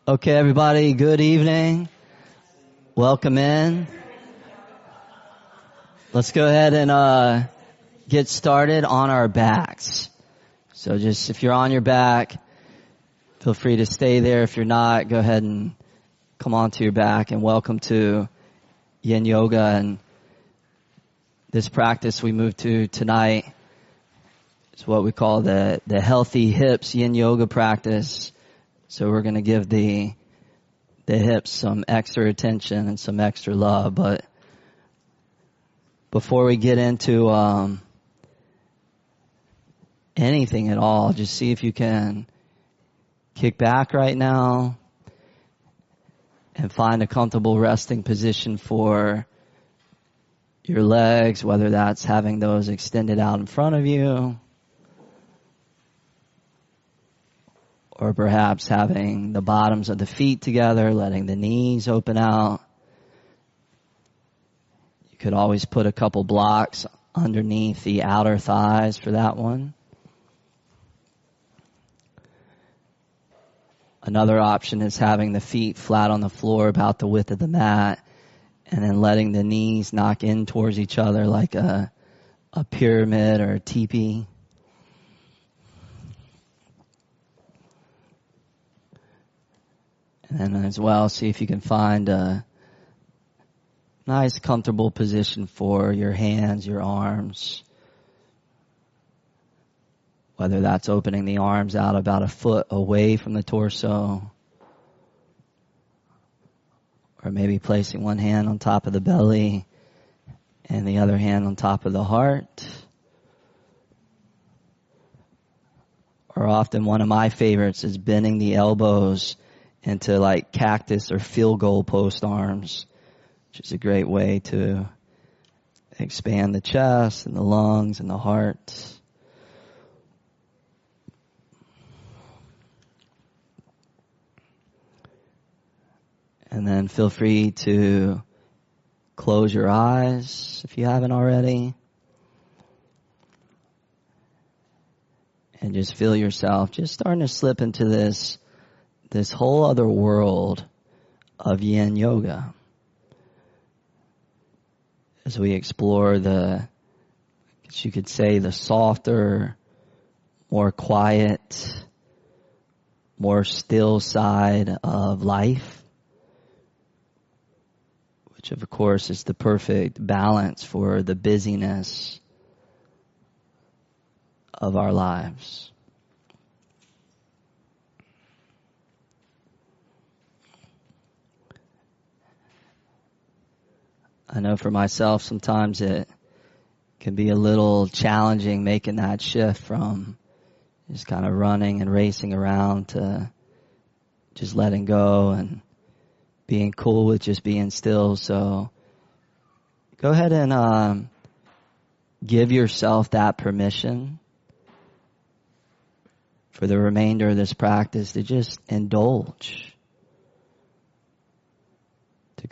Okay, everybody, good evening. Welcome in. Let's go ahead and get started on our backs. So just if you're on your back, feel free to stay there. If you're not, go ahead and come onto your back, and welcome to Yin Yoga. And this practice we move to tonight is what we call the healthy hips Yin Yoga practice. So we're going to give the hips some extra attention and some extra love. But before we get into anything at all, just see if you can kick back right now and find a comfortable resting position for your legs, whether that's having those extended out in front of you, or perhaps having the bottoms of the feet together, letting the knees open out. You could always put a couple blocks underneath the outer thighs for that one. Another option is having the feet flat on the floor about the width of the mat, and then letting the knees knock in towards each other like a pyramid or a teepee. And then as well, see if you can find a nice, comfortable position for your hands, your arms. Whether that's opening the arms out about a foot away from the torso, or maybe placing one hand on top of the belly and the other hand on top of the heart. Or often one of my favorites is bending the elbows into like cactus or field goal post arms, which is a great way to expand the chest and the lungs and the heart. And then feel free to close your eyes if you haven't already. And just feel yourself just starting to slip into this whole other world of Yin Yoga. As we explore the softer, more quiet, more still side of life, which of course is the perfect balance for the busyness of our lives. I know for myself sometimes it can be a little challenging making that shift from just kind of running and racing around to just letting go and being cool with just being still. So go ahead and give yourself that permission for the remainder of this practice to just indulge, to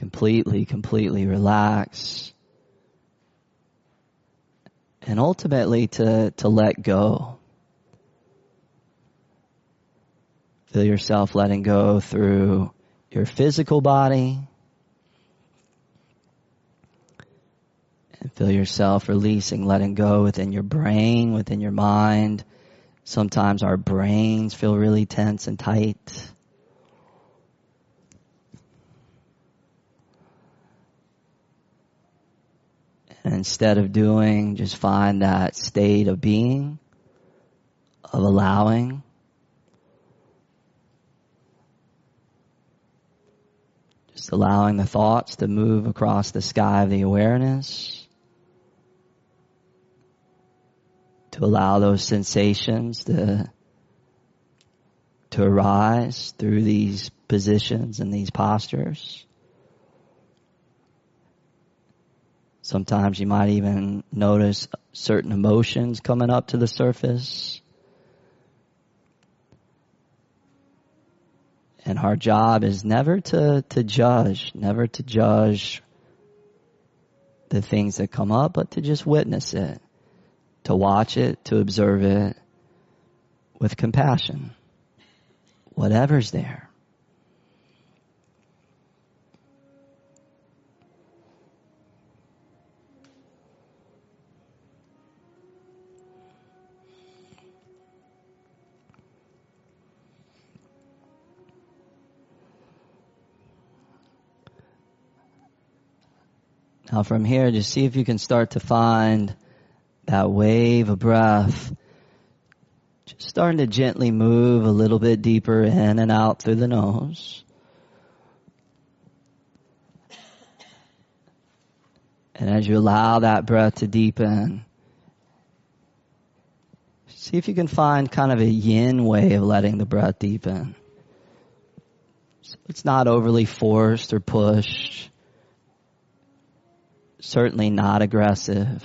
completely relax, and ultimately to let go. Feel yourself letting go through your physical body, and feel yourself releasing, letting go within your brain, within your mind. Sometimes our brains feel really tense and tight. And instead of doing, just find that state of being, of allowing. Just allowing the thoughts to move across the sky of the awareness. To allow those sensations to arise through these positions and these postures. Sometimes you might even notice certain emotions coming up to the surface. And our job is never to judge the things that come up, but to just witness it, to watch it, to observe it with compassion. Whatever's there. Now from here, just see if you can start to find that wave of breath. Just starting to gently move a little bit deeper in and out through the nose. And as you allow that breath to deepen, see if you can find kind of a yin way of letting the breath deepen. So it's not overly forced or pushed. Certainly not aggressive.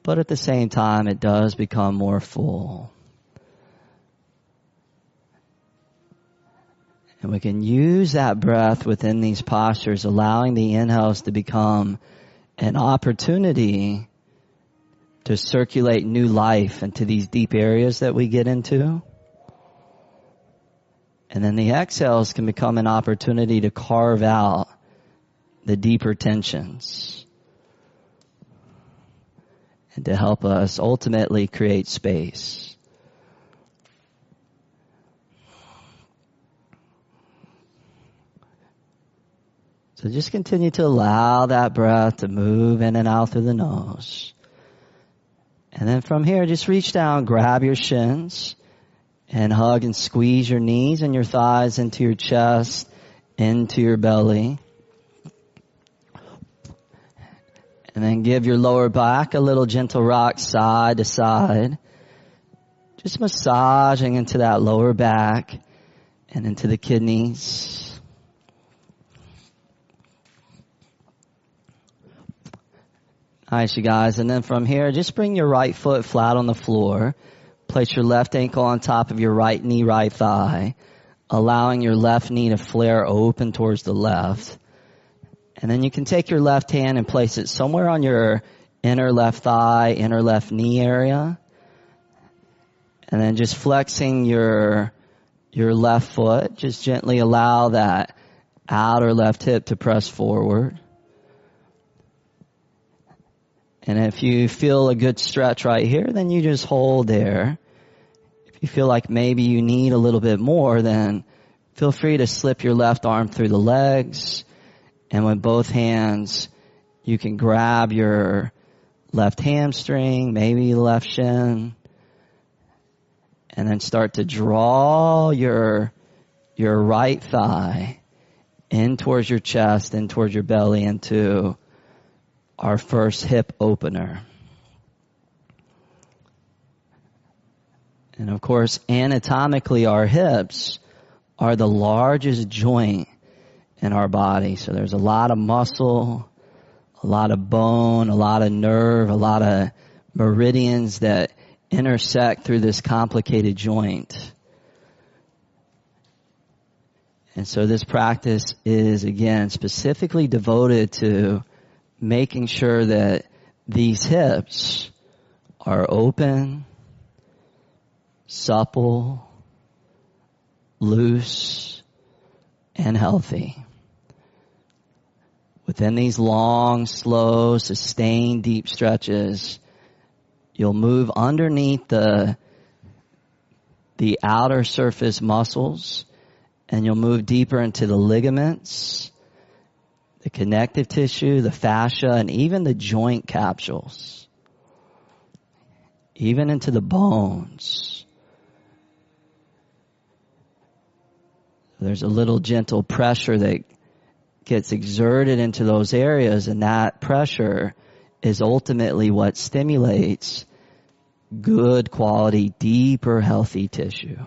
But at the same time, it does become more full. And we can use that breath within these postures, allowing the inhales to become an opportunity to circulate new life into these deep areas that we get into. And then the exhales can become an opportunity to carve out the deeper tensions and to help us ultimately create space. So just continue to allow that breath to move in and out through the nose. And then from here, just reach down, grab your shins, and hug and squeeze your knees and your thighs into your chest, into your belly. And then give your lower back a little gentle rock side to side. Just massaging into that lower back and into the kidneys. Nice, you guys. And then from here, just bring your right foot flat on the floor. Place your left ankle on top of your right knee, right thigh, allowing your left knee to flare open towards the left. And then you can take your left hand and place it somewhere on your inner left thigh, inner left knee area. And then just flexing your left foot, just gently allow that outer left hip to press forward. And if you feel a good stretch right here, then you just hold there. If you feel like maybe you need a little bit more, then feel free to slip your left arm through the legs. And with both hands, you can grab your left hamstring, maybe the left shin, and then start to draw your right thigh in towards your chest, in towards your belly, into our first hip opener. And of course, anatomically, our hips are the largest joint in our body. So there's a lot of muscle, a lot of bone, a lot of nerve, a lot of meridians that intersect through this complicated joint. And so this practice is, again, specifically devoted to making sure that these hips are open, supple, loose, and healthy. Within these long, slow, sustained, deep stretches, you'll move underneath the outer surface muscles, and you'll move deeper into the ligaments, the connective tissue, the fascia, and even the joint capsules. Even into the bones. There's a little gentle pressure that gets exerted into those areas, and that pressure is ultimately what stimulates good quality, deeper, healthy tissue.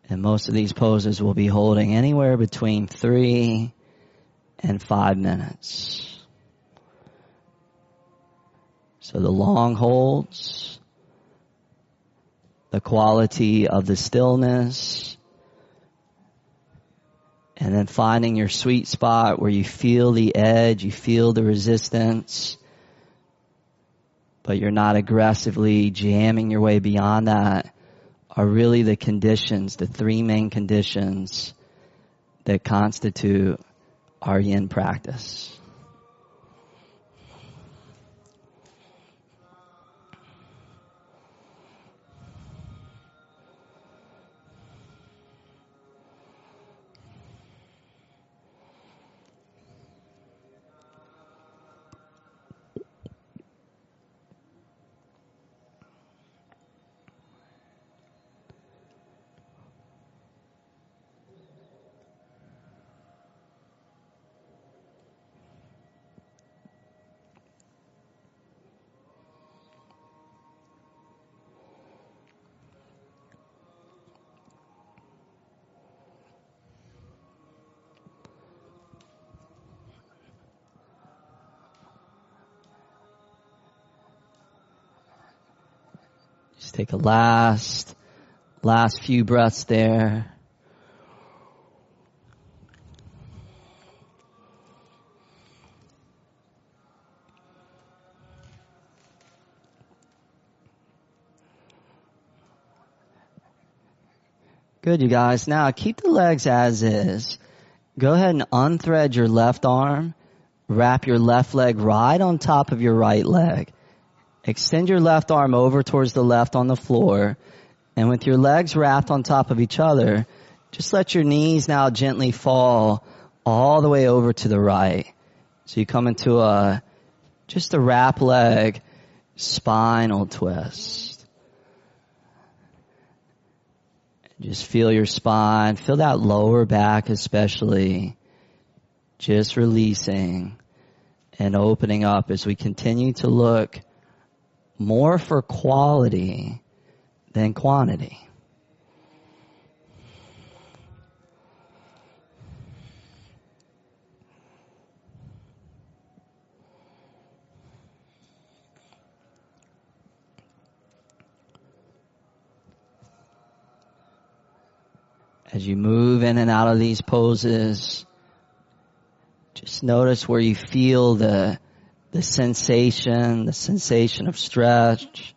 And most of these poses will be holding anywhere between 3 and 5 minutes. So the long holds, the quality of the stillness, and then finding your sweet spot where you feel the edge, you feel the resistance, but you're not aggressively jamming your way beyond that, are really the conditions, the 3 main conditions that constitute our yin practice. take a last few breaths there. Good, you guys. Now keep the legs as is. Go ahead and unthread your left arm. Wrap your left leg right on top of your right leg. Extend your left arm over towards the left on the floor. And with your legs wrapped on top of each other, just let your knees now gently fall all the way over to the right. So you come into just a wrap leg spinal twist. Just feel your spine. Feel that lower back especially. Just releasing and opening up as we continue to look more for quality than quantity. As you move in and out of these poses, just notice where you feel the sensation of stretch,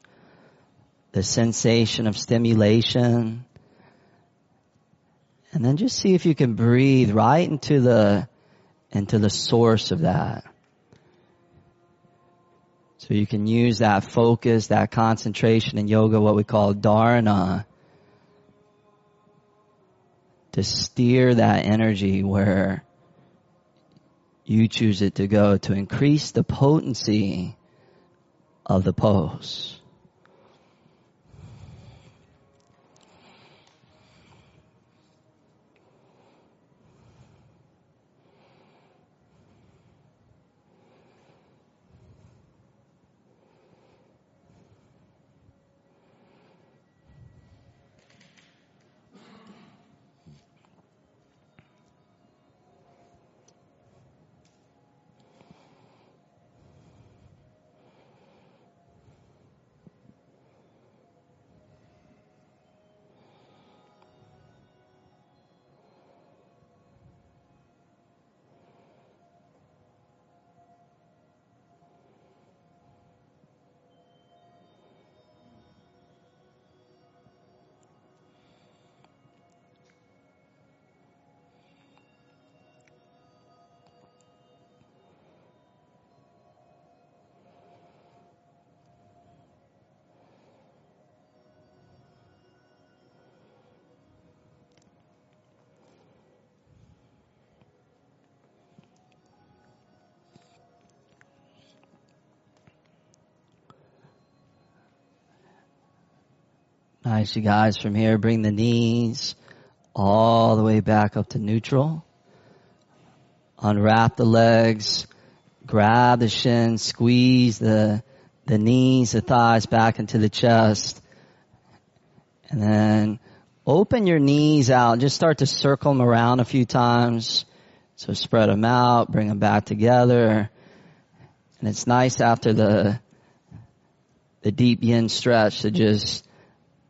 the sensation of stimulation. And then just see if you can breathe right into the source of that. So you can use that focus, that concentration in yoga, what we call dharana, to steer that energy where you choose it to go, to increase the potency of the pose. Nice, you guys. From here, bring the knees all the way back up to neutral. Unwrap the legs. Grab the shins. Squeeze the knees, the thighs back into the chest. And then open your knees out. Just start to circle them around a few times. So spread them out. Bring them back together. And it's nice after the deep yin stretch to just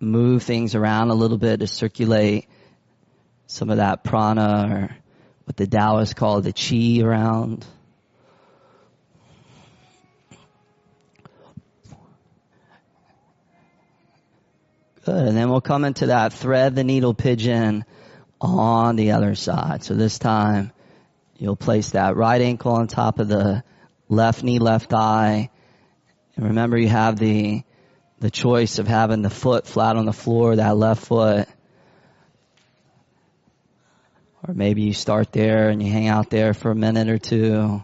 move things around a little bit to circulate some of that prana, or what the Taoists call the chi, around. Good. And then we'll come into that thread the needle pigeon on the other side. So this time you'll place that right ankle on top of the left knee, left thigh. And remember, you have the choice of having the foot flat on the floor, that left foot. Or maybe you start there and you hang out there for a minute or two.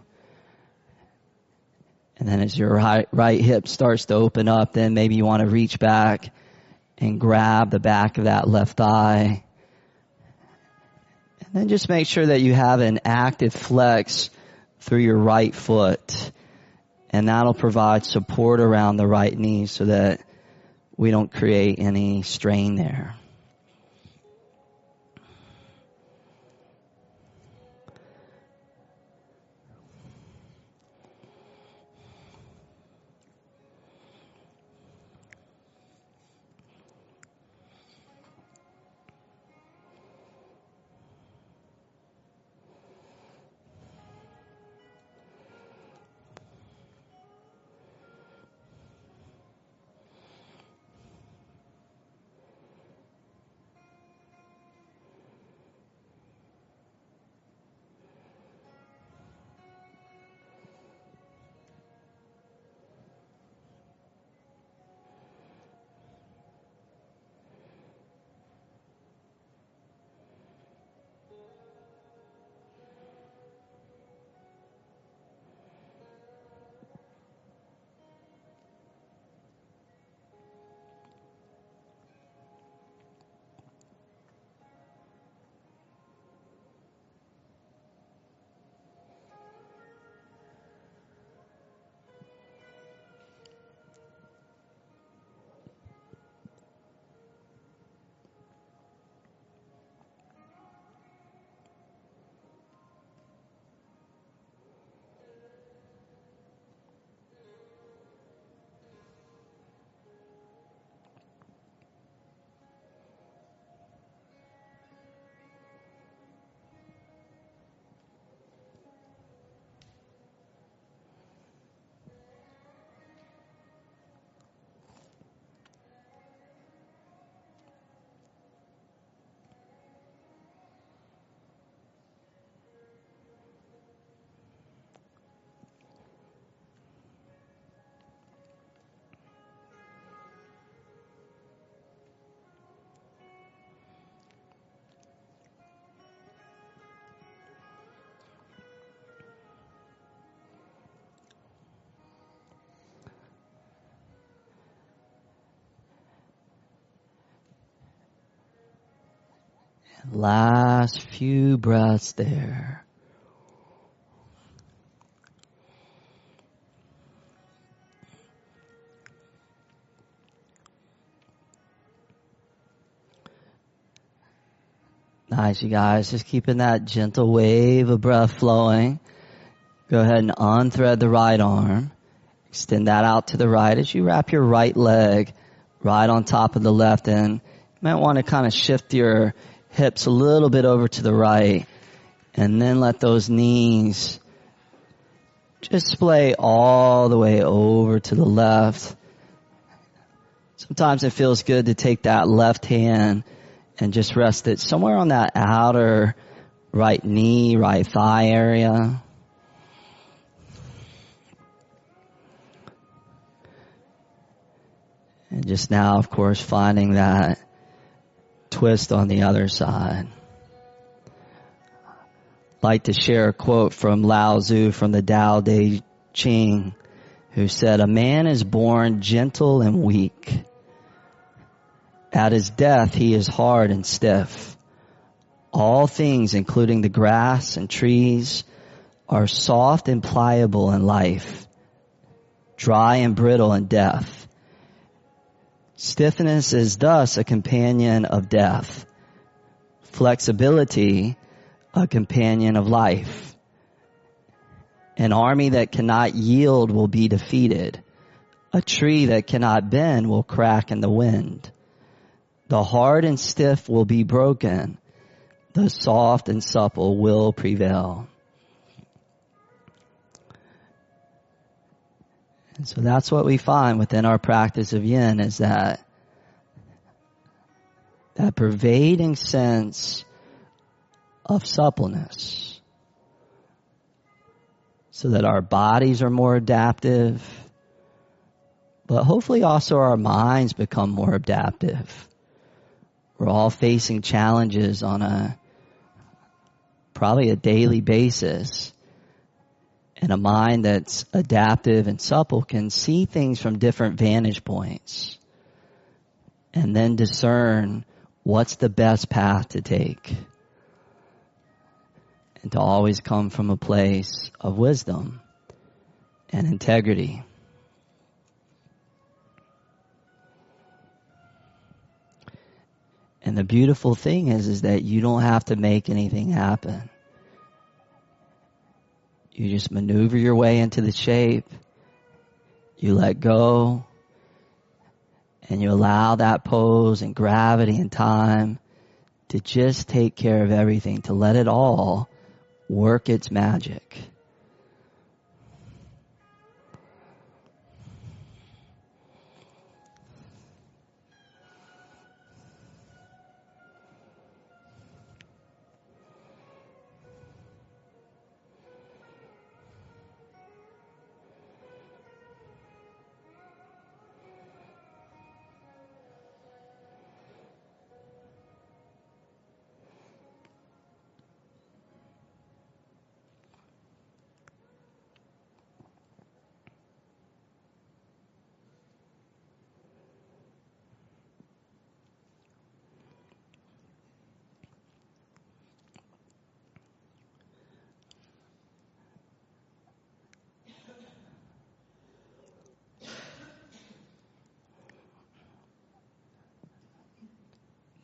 And then as your right hip starts to open up, then maybe you want to reach back and grab the back of that left thigh. And then just make sure that you have an active flex through your right foot. And that'll provide support around the right knee so that we don't create any strain there. Last few breaths there. Nice, you guys. Just keeping that gentle wave of breath flowing. Go ahead and unthread the right arm. Extend that out to the right as you wrap your right leg right on top of the left end. You might want to kind of shift your hips a little bit over to the right, and then let those knees just splay all the way over to the left. Sometimes it feels good to take that left hand and just rest it somewhere on that outer right knee, right thigh area. And just now, of course, finding that twist on the other side. I'd like to share a quote from Lao Tzu from the Tao Te Ching, who said, "A man is born gentle and weak. At his death, he is hard and stiff. All things, including the grass and trees, are soft and pliable in life, dry and brittle in death. Stiffness is thus a companion of death. Flexibility, a companion of life. An army that cannot yield will be defeated. A tree that cannot bend will crack in the wind. The hard and stiff will be broken. The soft and supple will prevail." And so that's what we find within our practice of yin, is that pervading sense of suppleness, so that our bodies are more adaptive, but hopefully also our minds become more adaptive. We're all facing challenges on probably a daily basis. And a mind that's adaptive and supple can see things from different vantage points and then discern what's the best path to take, and to always come from a place of wisdom and integrity. And the beautiful thing is that you don't have to make anything happen. You just maneuver your way into the shape. You let go. And you allow that pose and gravity and time to just take care of everything, to let it all work its magic.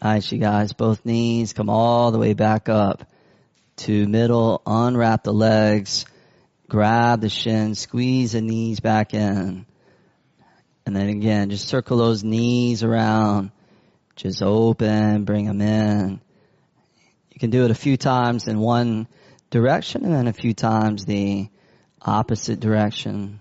Nice, you guys. Both knees come all the way back up to middle. Unwrap the legs. Grab the shins. Squeeze the knees back in. And then again, just circle those knees around. Just open. Bring them in. You can do it a few times in one direction and then a few times the opposite direction.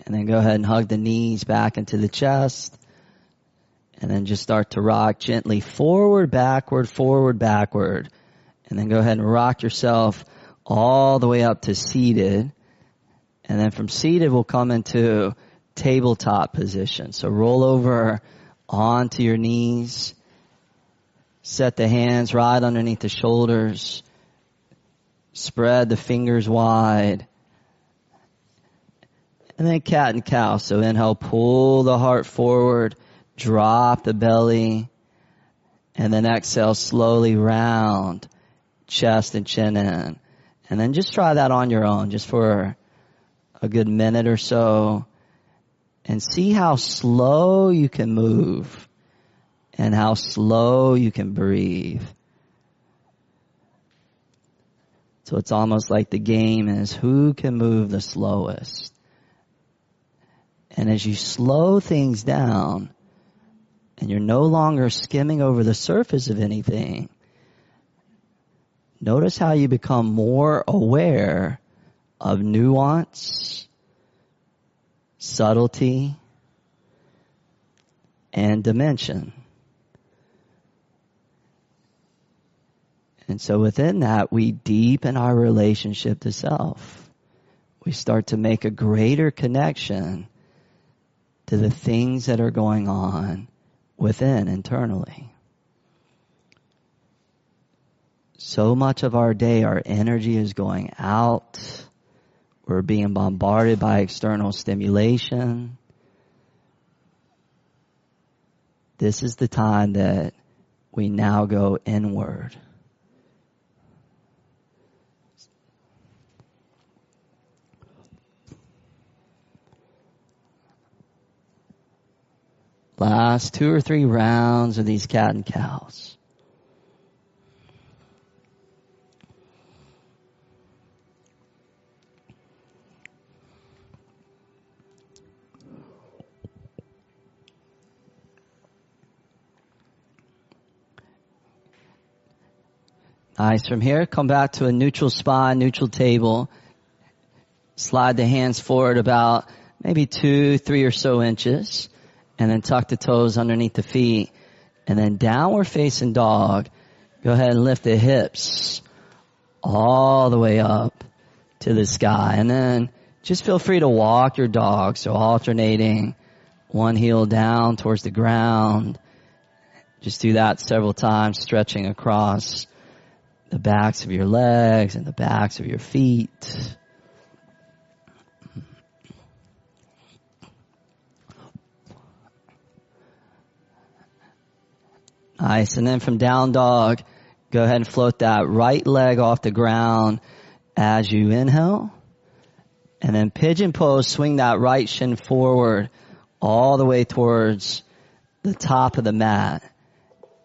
And then go ahead and hug the knees back into the chest. And then just start to rock gently forward, backward, forward, backward. And then go ahead and rock yourself all the way up to seated. And then from seated, we'll come into tabletop position. So roll over onto your knees. Set the hands right underneath the shoulders. Spread the fingers wide. And then cat and cow. So inhale, pull the heart forward, drop the belly, and then exhale, slowly round, chest and chin in. And then just try that on your own, just for a good minute or so, and see how slow you can move and how slow you can breathe. So it's almost like the game is who can move the slowest. And as you slow things down, and you're no longer skimming over the surface of anything, notice how you become more aware of nuance, subtlety, and dimension. And so within that, we deepen our relationship to self. We start to make a greater connection to the things that are going on within internally. So much of our day, our energy is going out. We're being bombarded by external stimulation. This is the time that we now go inward. Last 2 or 3 rounds of these cat and cows. Nice. From here, come back to a neutral spine, neutral table. Slide the hands forward about maybe 2, 3 or so inches. And then tuck the toes underneath the feet. And then downward facing dog. Go ahead and lift the hips all the way up to the sky. And then just feel free to walk your dog. So alternating one heel down towards the ground. Just do that several times, stretching across the backs of your legs and the backs of your feet. Nice. And then from down dog, go ahead and float that right leg off the ground as you inhale. And then pigeon pose, swing that right shin forward all the way towards the top of the mat.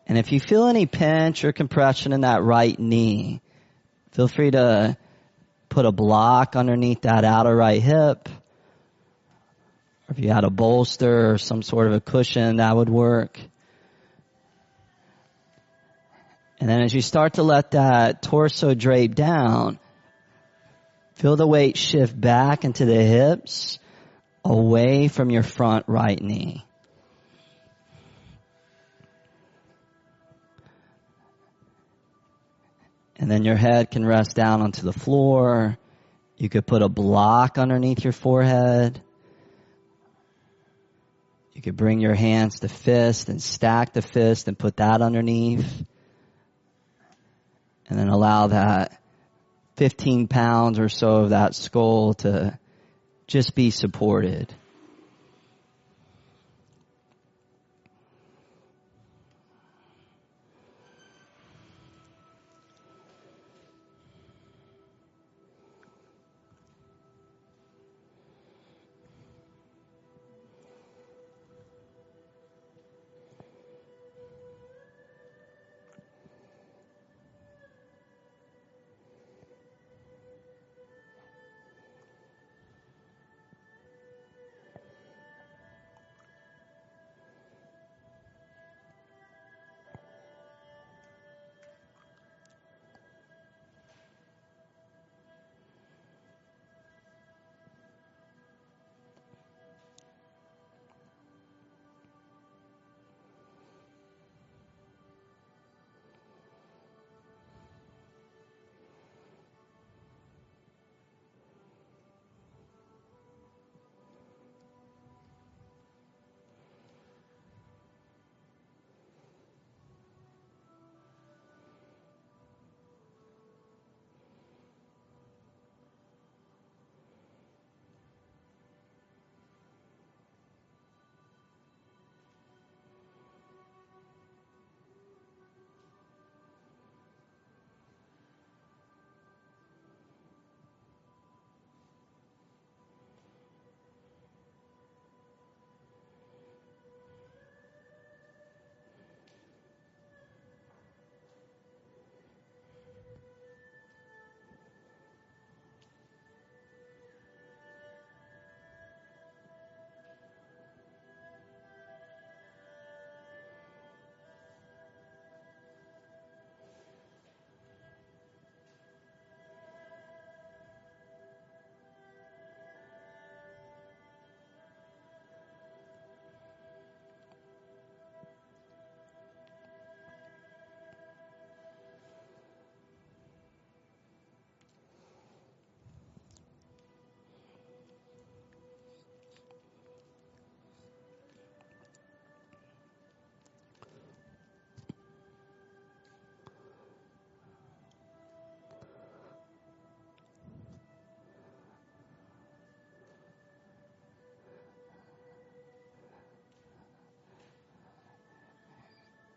And if you feel any pinch or compression in that right knee, feel free to put a block underneath that outer right hip. Or if you had a bolster or some sort of a cushion, that would work. And then as you start to let that torso drape down, feel the weight shift back into the hips, away from your front right knee. And then your head can rest down onto the floor. You could put a block underneath your forehead. You could bring your hands to fist and stack the fist and put that underneath. And then allow that 15 pounds or so of that skull to just be supported.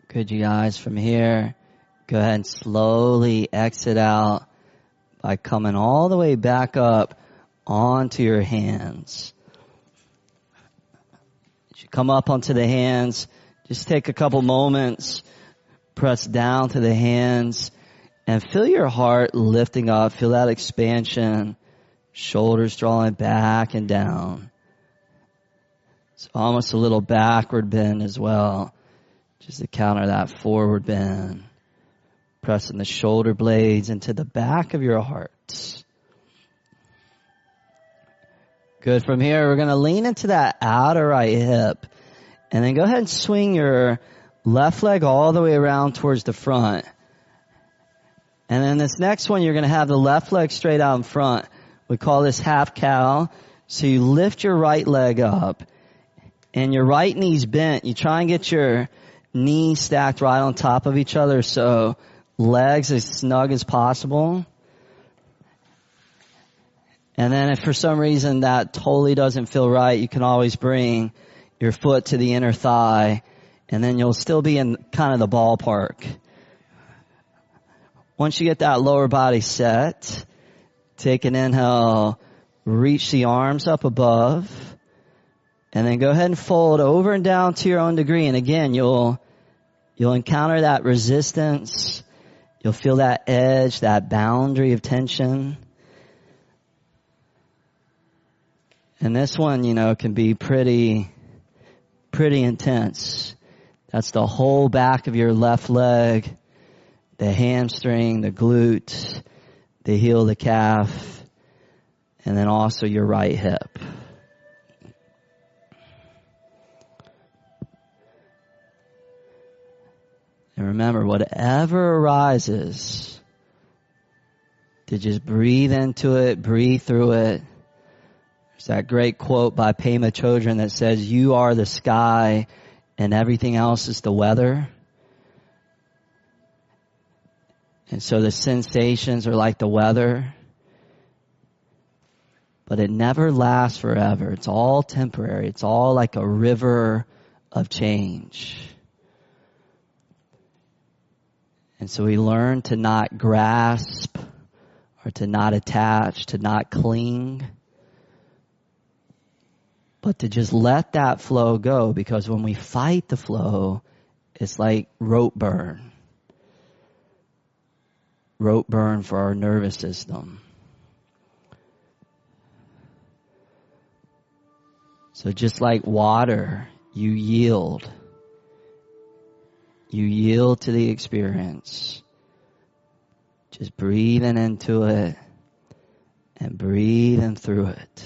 Good, you guys. From here, go ahead and slowly exit out by coming all the way back up onto your hands. As you come up onto the hands, just take a couple moments, press down to the hands, and feel your heart lifting up. Feel that expansion, shoulders drawing back and down. It's almost a little backward bend as well, just to counter that forward bend. Pressing the shoulder blades into the back of your heart. Good. From here, we're going to lean into that outer right hip. And then go ahead and swing your left leg all the way around towards the front. And then this next one, you're going to have the left leg straight out in front. We call this half cow. So you lift your right leg up. And your right knee's bent. You try and get your knees stacked right on top of each other. So legs as snug as possible. And then if for some reason that totally doesn't feel right, you can always bring your foot to the inner thigh, and then you'll still be in kind of the ballpark. Once you get that lower body set, take an inhale, reach the arms up above, and then go ahead and fold over and down to your own degree. And again, you'll encounter that resistance. You'll feel that edge, that boundary of tension. And this one, can be pretty intense. That's the whole back of your left leg, the hamstring, the glute, the heel of the calf, and then also your right hip. And remember, whatever arises, to just breathe into it, breathe through it. There's that great quote by Pema Chodron that says, "You are the sky and everything else is the weather." And so the sensations are like the weather, but it never lasts forever. It's all temporary. It's all like a river of change. And so we learn to not grasp or to not attach, to not cling, but to just let that flow go, because when we fight the flow, it's like rope burn. Rope burn for our nervous system. So just like water, you yield. You yield to the experience. Just breathing into it and breathing through it.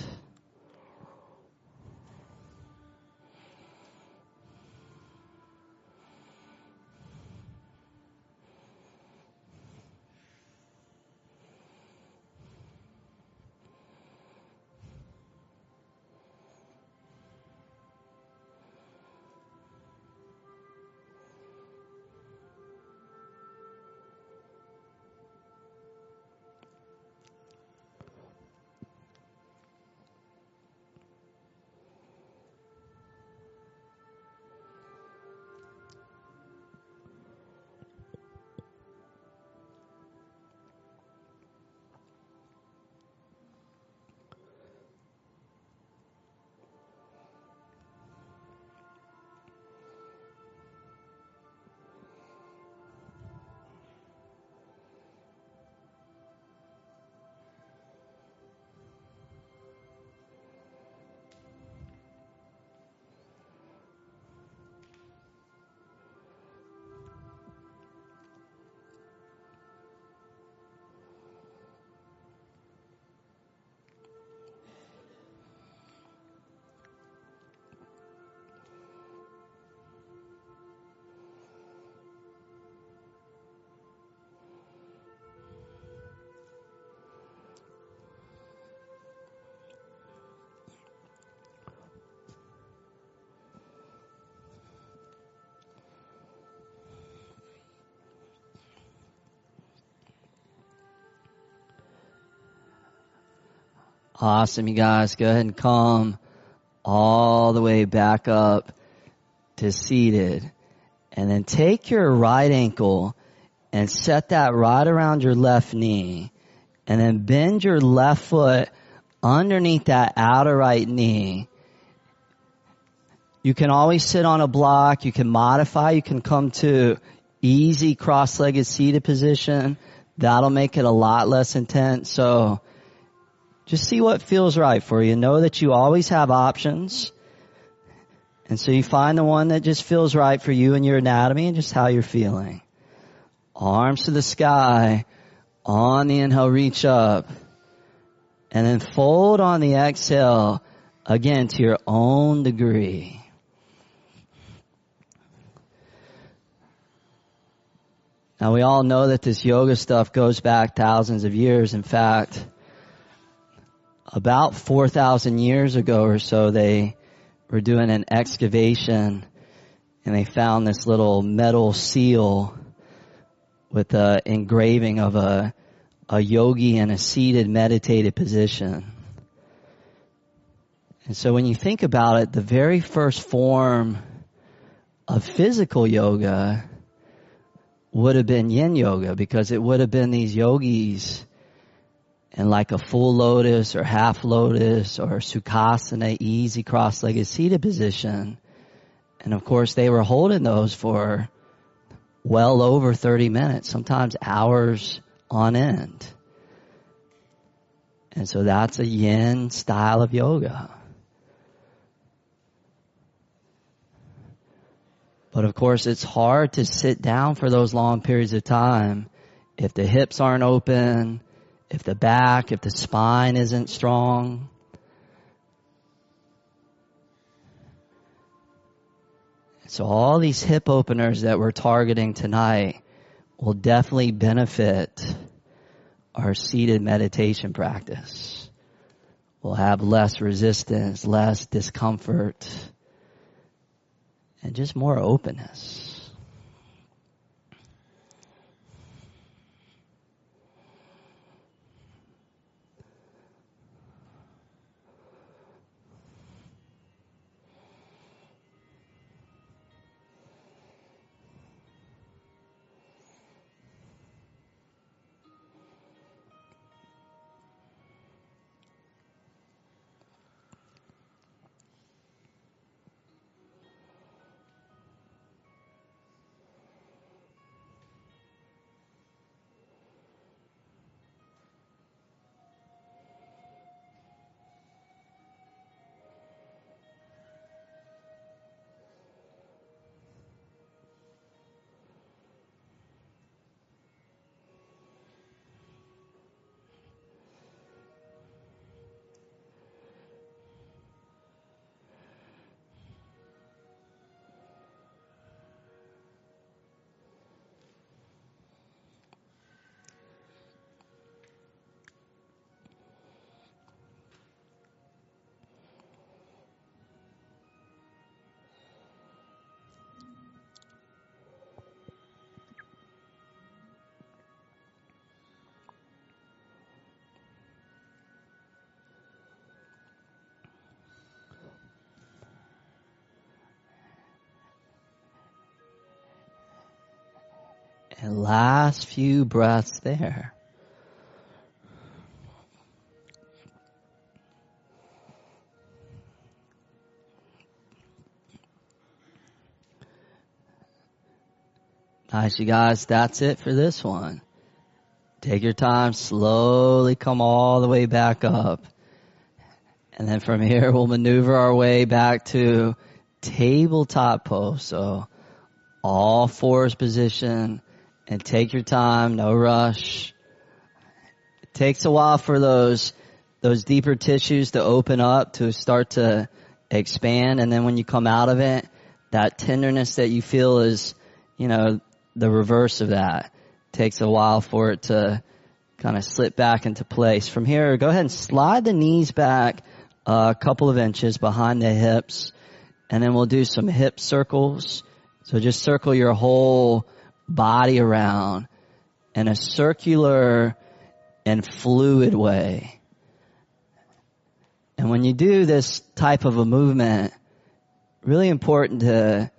Awesome, you guys. Go ahead and come all the way back up to seated. And then take your right ankle and set that right around your left knee. And then bend your left foot underneath that outer right knee. You can always sit on a block. You can modify. You can come to easy cross-legged seated position. That'll make it a lot less intense. So just see what feels right for you. Know that you always have options. And so you find the one that just feels right for you and your anatomy and just how you're feeling. Arms to the sky. On the inhale, reach up. And then fold on the exhale, again, to your own degree. Now, we all know that this yoga stuff goes back thousands of years. In fact, about 4,000 years ago or so, they were doing an excavation and they found this little metal seal with an engraving of a yogi in a seated meditative position. And so when you think about it, the very first form of physical yoga would have been yin yoga, because it would have been these yogis in like a full lotus or half lotus or sukhasana, easy cross-legged seated position. And of course they were holding those for well over 30 minutes, sometimes hours on end. And so that's a yin style of yoga. But of course it's hard to sit down for those long periods of time if the hips aren't open, if the back, if the spine isn't strong. So all these hip openers that we're targeting tonight will definitely benefit our seated meditation practice. We'll have less resistance, less discomfort, and just more openness. And last few breaths there. Nice, you guys. That's it for this one. Take your time. Slowly come all the way back up. And then from here, we'll maneuver our way back to tabletop pose. So all fours position. And take your time, no rush. It takes a while for those deeper tissues to open up, to start to expand. And then when you come out of it, that tenderness that you feel is, the reverse of that. It takes a while for it to kind of slip back into place. From here, go ahead and slide the knees back a couple of inches behind the hips. And then we'll do some hip circles. So just circle your whole body around in a circular and fluid way. And when you do this type of a movement, really important to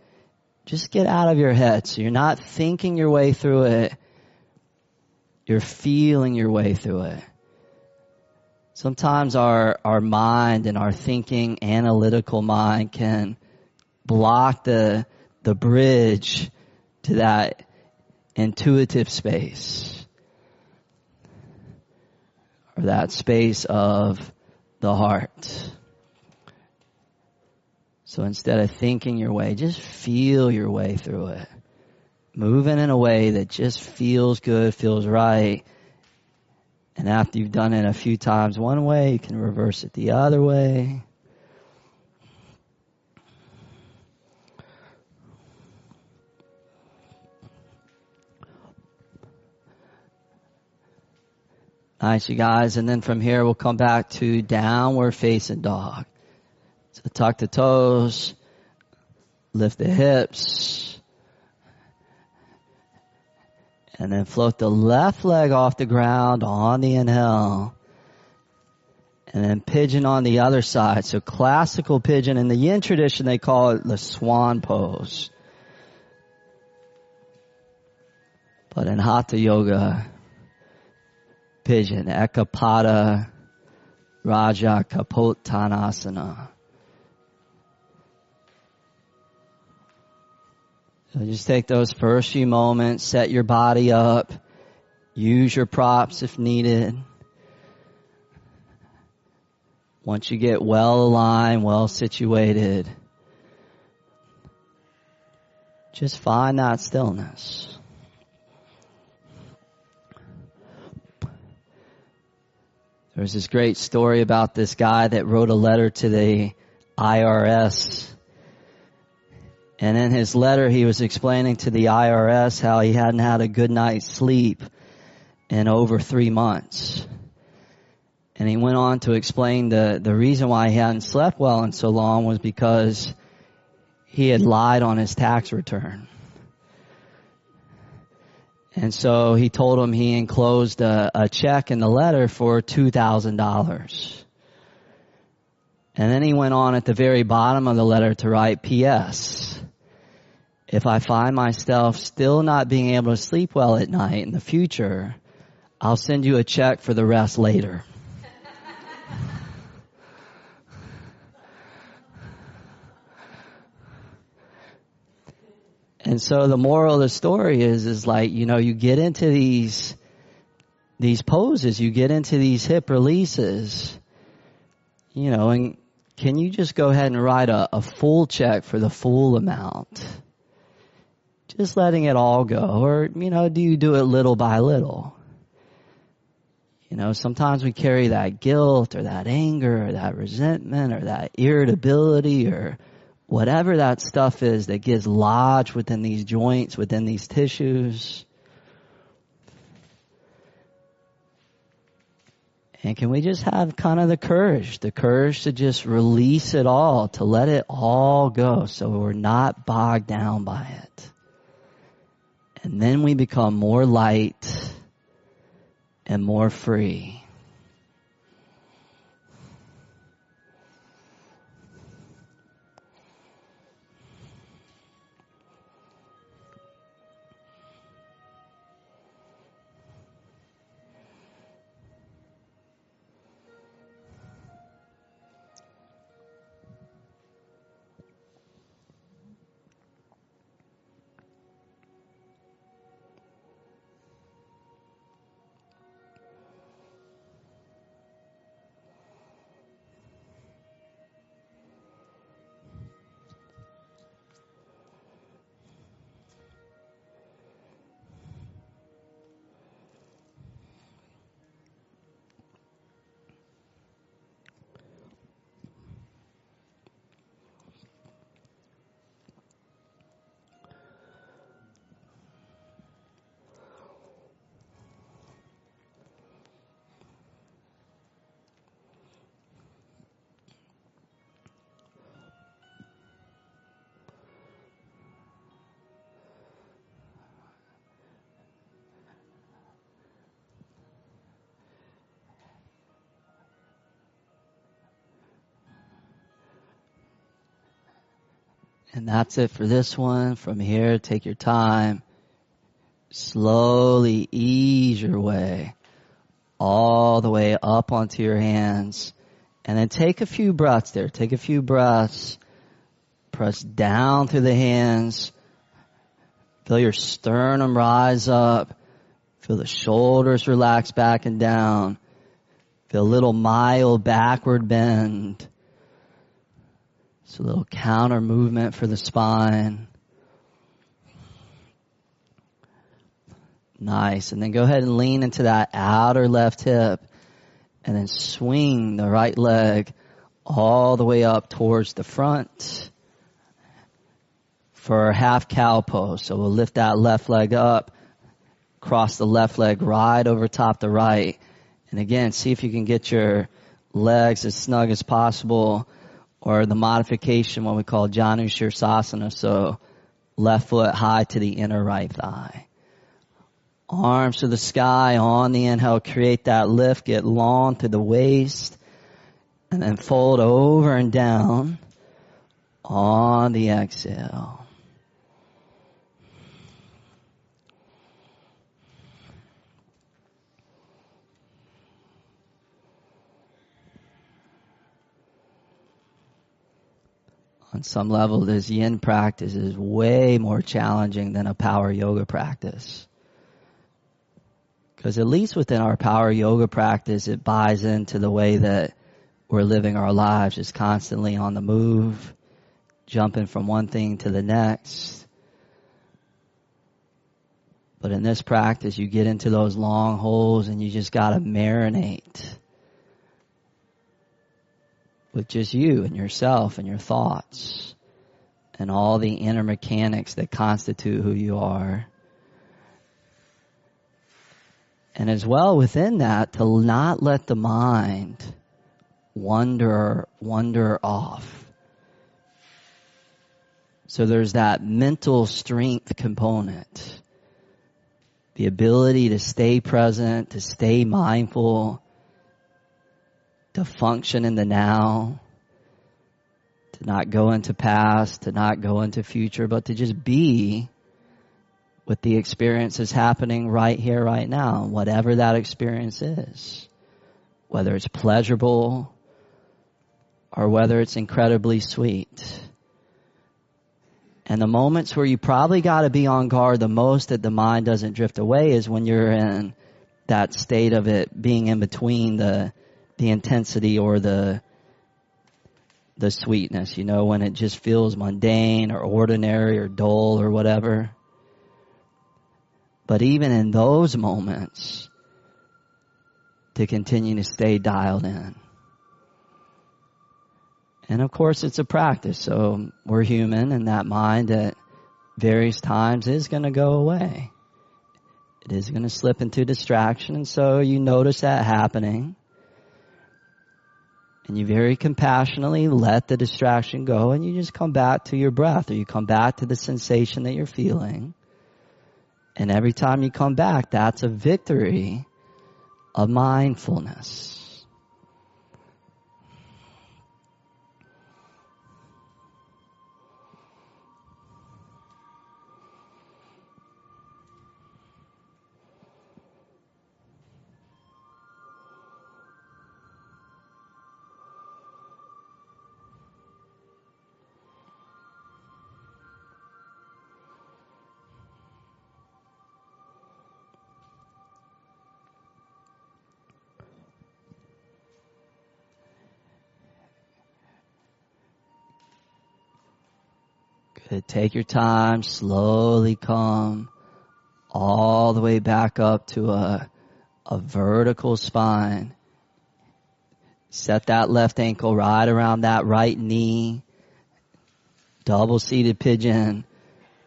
Just get out of your head. So you're not thinking your way through it. You're feeling your way through it. Sometimes our mind and our thinking, analytical mind can block the bridge to that intuitive space, or that space of the heart. So instead of thinking your way, just feel your way through it. Moving in a way that just feels good, feels right. And after you've done it a few times one way, you can reverse it the other way. Nice, you guys. And then from here, we'll come back to downward facing dog. So tuck the toes, lift the hips, and then float the left leg off the ground on the inhale. And then pigeon on the other side. So classical pigeon. In the Yin tradition, they call it the swan pose. But in Hatha Yoga, pigeon, Ekapada Raja Kapottanasana. So just take those first few moments, set your body up, use your props if needed. Once you get well aligned, well situated, just find that stillness. There's this great story about this guy that wrote a letter to the IRS. And in his letter, he was explaining to the IRS how he hadn't had a good night's sleep in over 3 months. And he went on to explain the reason why he hadn't slept well in so long was because he had lied on his tax return. And so he told him he enclosed a check in the letter for $2,000. And then he went on at the very bottom of the letter to write, P.S. If I find myself still not being able to sleep well at night in the future, I'll send you a check for the rest later. And so the moral of the story is like, you get into these poses, you get into these hip releases, and can you just go ahead and write a full check for the full amount? Just letting it all go. Or, do you do it little by little? Sometimes we carry that guilt or that anger or that resentment or that irritability or whatever that stuff is that gets lodged within these joints, within these tissues. And can we just have kind of the courage to just release it all, to let it all go so we're not bogged down by it. And then we become more light and more free. And that's it for this one. From here, take your time. Slowly ease your way all the way up onto your hands. And then take a few breaths there. Take a few breaths. Press down through the hands. Feel your sternum rise up. Feel the shoulders relax back and down. Feel a little mild backward bend. It's a little counter movement for the spine. Nice. And then go ahead and lean into that outer left hip. And then swing the right leg all the way up towards the front for half cow pose. So we'll lift that left leg up, cross the left leg right over top the right. And again, see if you can get your legs as snug as possible, or the modification, what we call Janu Shirsasana. So left foot high to the inner right thigh. Arms to the sky on the inhale. Create that lift. Get long to the waist. And then fold over and down on the exhale. On some level, this yin practice is way more challenging than a power yoga practice. Because at least within our power yoga practice, it buys into the way that we're living our lives, just constantly on the move, jumping from one thing to the next. But in this practice, you get into those long holes and you just got to marinate with just you and yourself and your thoughts and all the inner mechanics that constitute who you are. And as well within that, to not let the mind wander off. So there's that mental strength component. The ability to stay present, to stay mindful, to function in the now, to not go into past, to not go into future, but to just be with the experiences happening right here, right now, whatever that experience is. Whether it's pleasurable or whether it's incredibly sweet. And the moments where you probably got to be on guard the most that the mind doesn't drift away is when you're in that state of it being in between the intensity or the sweetness, you know, when it just feels mundane or ordinary or dull or whatever. But even in those moments, to continue to stay dialed in. And of course, it's a practice. So we're human, and that mind at various times is going to go away. It is going to slip into distraction. And so you notice that happening. And you very compassionately let the distraction go, and you just come back to your breath, or you come back to the sensation that you're feeling. And every time you come back, that's a victory of mindfulness. Good. Take your time, slowly come all the way back up to a vertical spine. Set that left ankle right around that right knee. Double seated pigeon.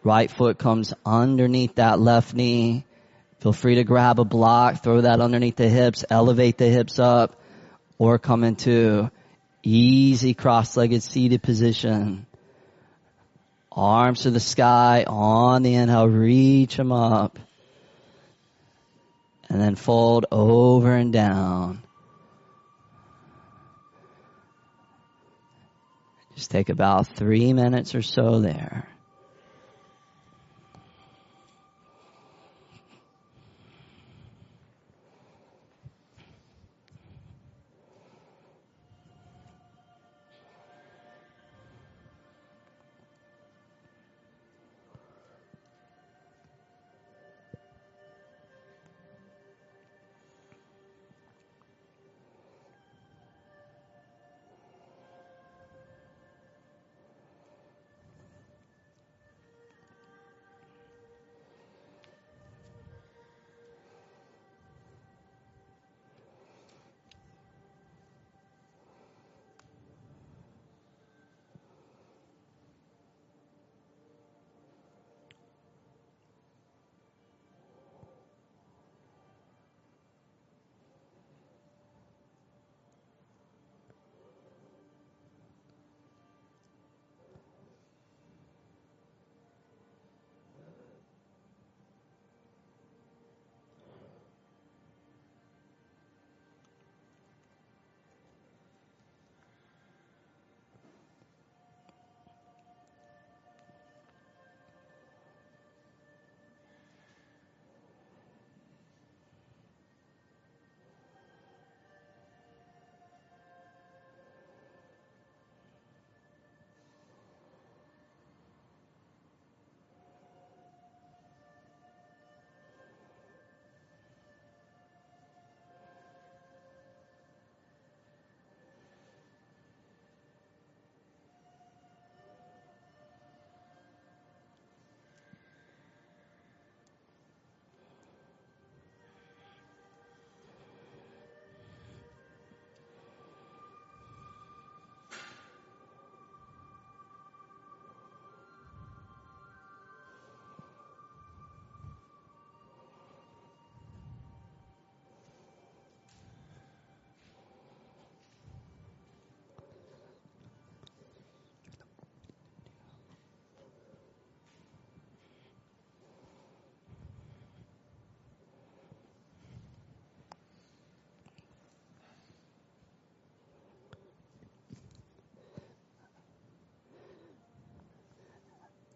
Right foot comes underneath that left knee. Feel free to grab a block, throw that underneath the hips, elevate the hips up, or come into easy cross-legged seated position. Arms to the sky on the inhale, reach them up. And then fold over and down. Just take about 3 minutes or so there.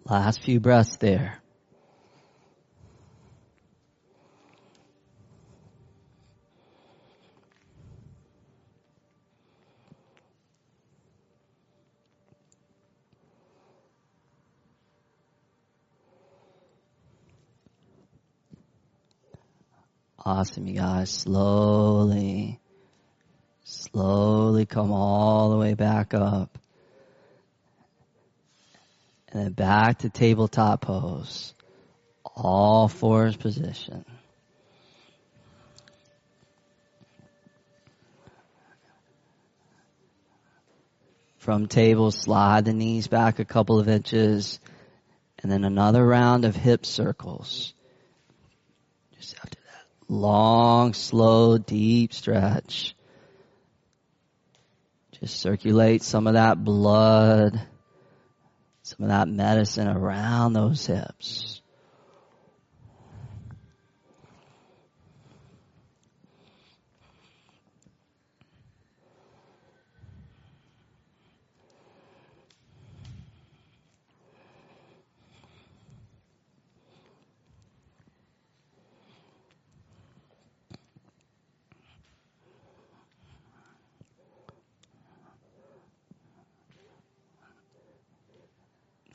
Last few breaths there. Awesome, you guys. Slowly come all the way back up. And then back to tabletop pose. All fours position. From table, slide the knees back a couple of inches. And then another round of hip circles. Just after that. Long, slow, deep stretch. Just circulate some of that blood, some of that medicine around those hips.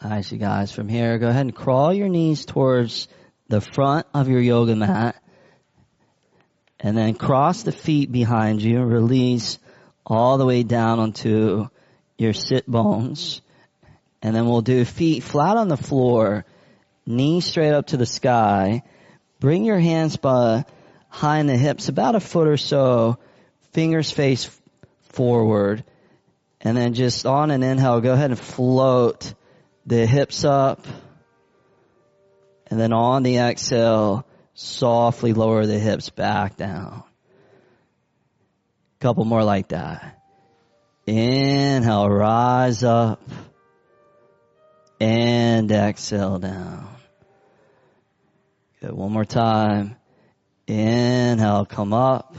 Nice, you guys. From here, go ahead and crawl your knees towards the front of your yoga mat. And then cross the feet behind you. Release all the way down onto your sit bones. And then we'll do feet flat on the floor, knees straight up to the sky. Bring your hands behind the hips, about a foot or so, fingers face forward. And then just on an inhale, go ahead and float the hips up, and then on the exhale, softly lower the hips back down. Couple more like that. Inhale, rise up, and exhale down. Good, one more time. Inhale, come up,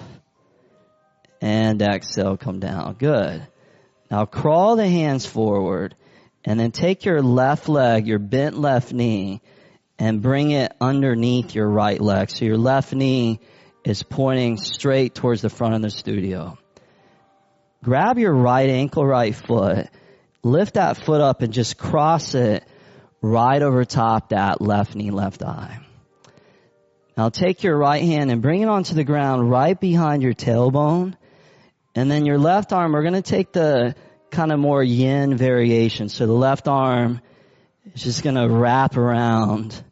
and exhale, come down. Good. Now crawl the hands forward and then take your left leg, your bent left knee, and bring it underneath your right leg. So your left knee is pointing straight towards the front of the studio. Grab your right ankle, right foot, lift that foot up and just cross it right over top that left knee, left eye. Now take your right hand and bring it onto the ground right behind your tailbone. And then your left arm, we're going to take the kind of more yin variation. So the left arm is just going to wrap around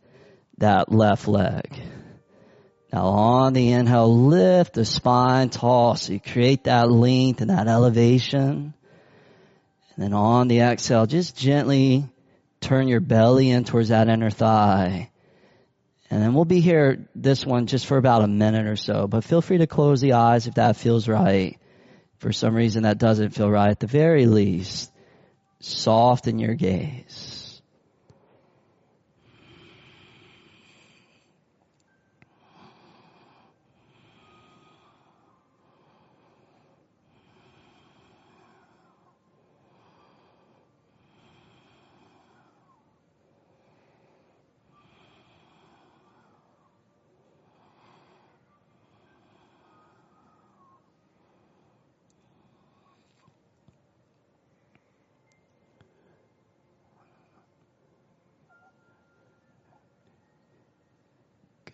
that left leg. Now on the inhale, lift the spine tall so you create that length and that elevation. And then on the exhale, just gently turn your belly in towards that inner thigh. And then we'll be here, this one, just for about a minute or so. But feel free to close the eyes if that feels right. For some reason that doesn't feel right, at the very least, soften your gaze.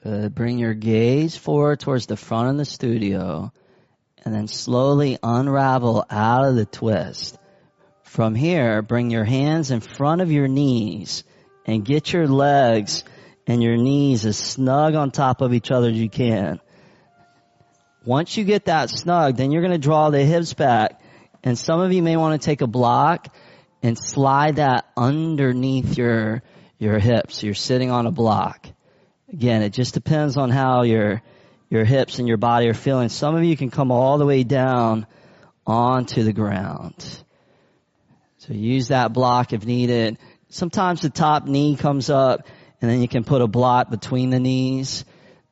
Good. Bring your gaze forward towards the front of the studio and then slowly unravel out of the twist. From here, bring your hands in front of your knees and get your legs and your knees as snug on top of each other as you can. Once you get that snug, then you're going to draw the hips back. And some of you may want to take a block and slide that underneath your hips. You're sitting on a block. Again, it just depends on how your hips and your body are feeling. Some of you can come all the way down onto the ground. So use that block if needed. Sometimes the top knee comes up and then you can put a block between the knees.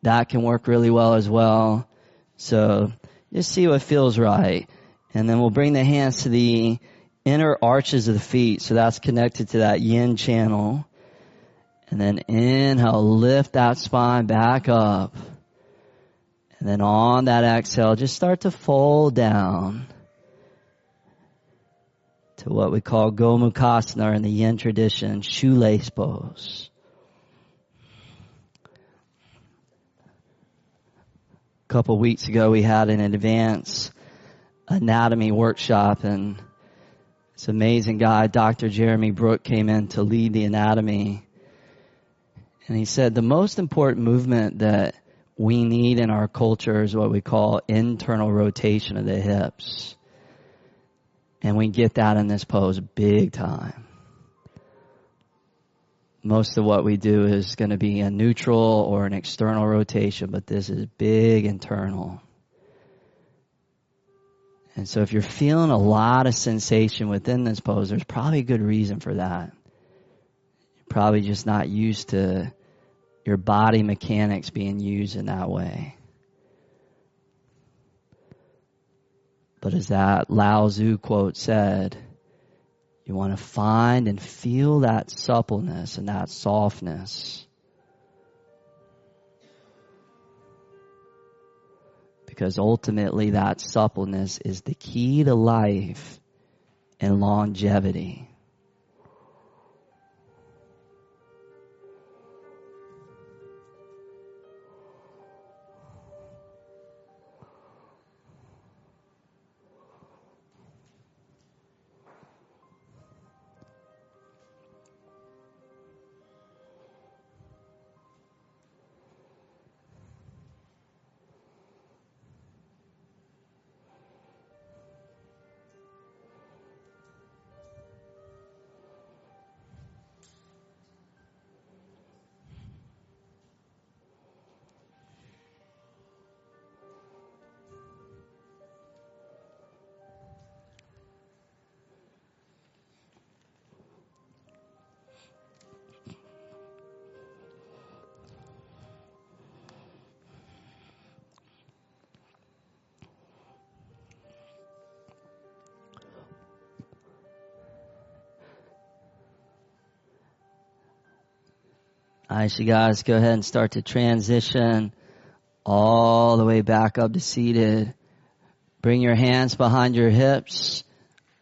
That can work really well as well. So just see what feels right. And then we'll bring the hands to the inner arches of the feet. So that's connected to that yin channel. And then inhale, lift that spine back up. And then on that exhale, just start to fold down to what we call Gomukhasana in the yin tradition, shoelace pose. A couple weeks ago, we had an advanced anatomy workshop, and this amazing guy, Dr. Jeremy Brook, came in to lead the anatomy. And he said the most important movement that we need in our culture is what we call internal rotation of the hips. And we get that in this pose big time. Most of what we do is going to be a neutral or an external rotation, but this is big internal. And so if you're feeling a lot of sensation within this pose, there's probably a good reason for that. Probably just not used to your body mechanics being used in that way. But as that Lao Tzu quote said, you want to find and feel that suppleness and that softness. Because ultimately that suppleness is the key to life and longevity. Nice, you guys. Go ahead and start to transition all the way back up to seated. Bring your hands behind your hips.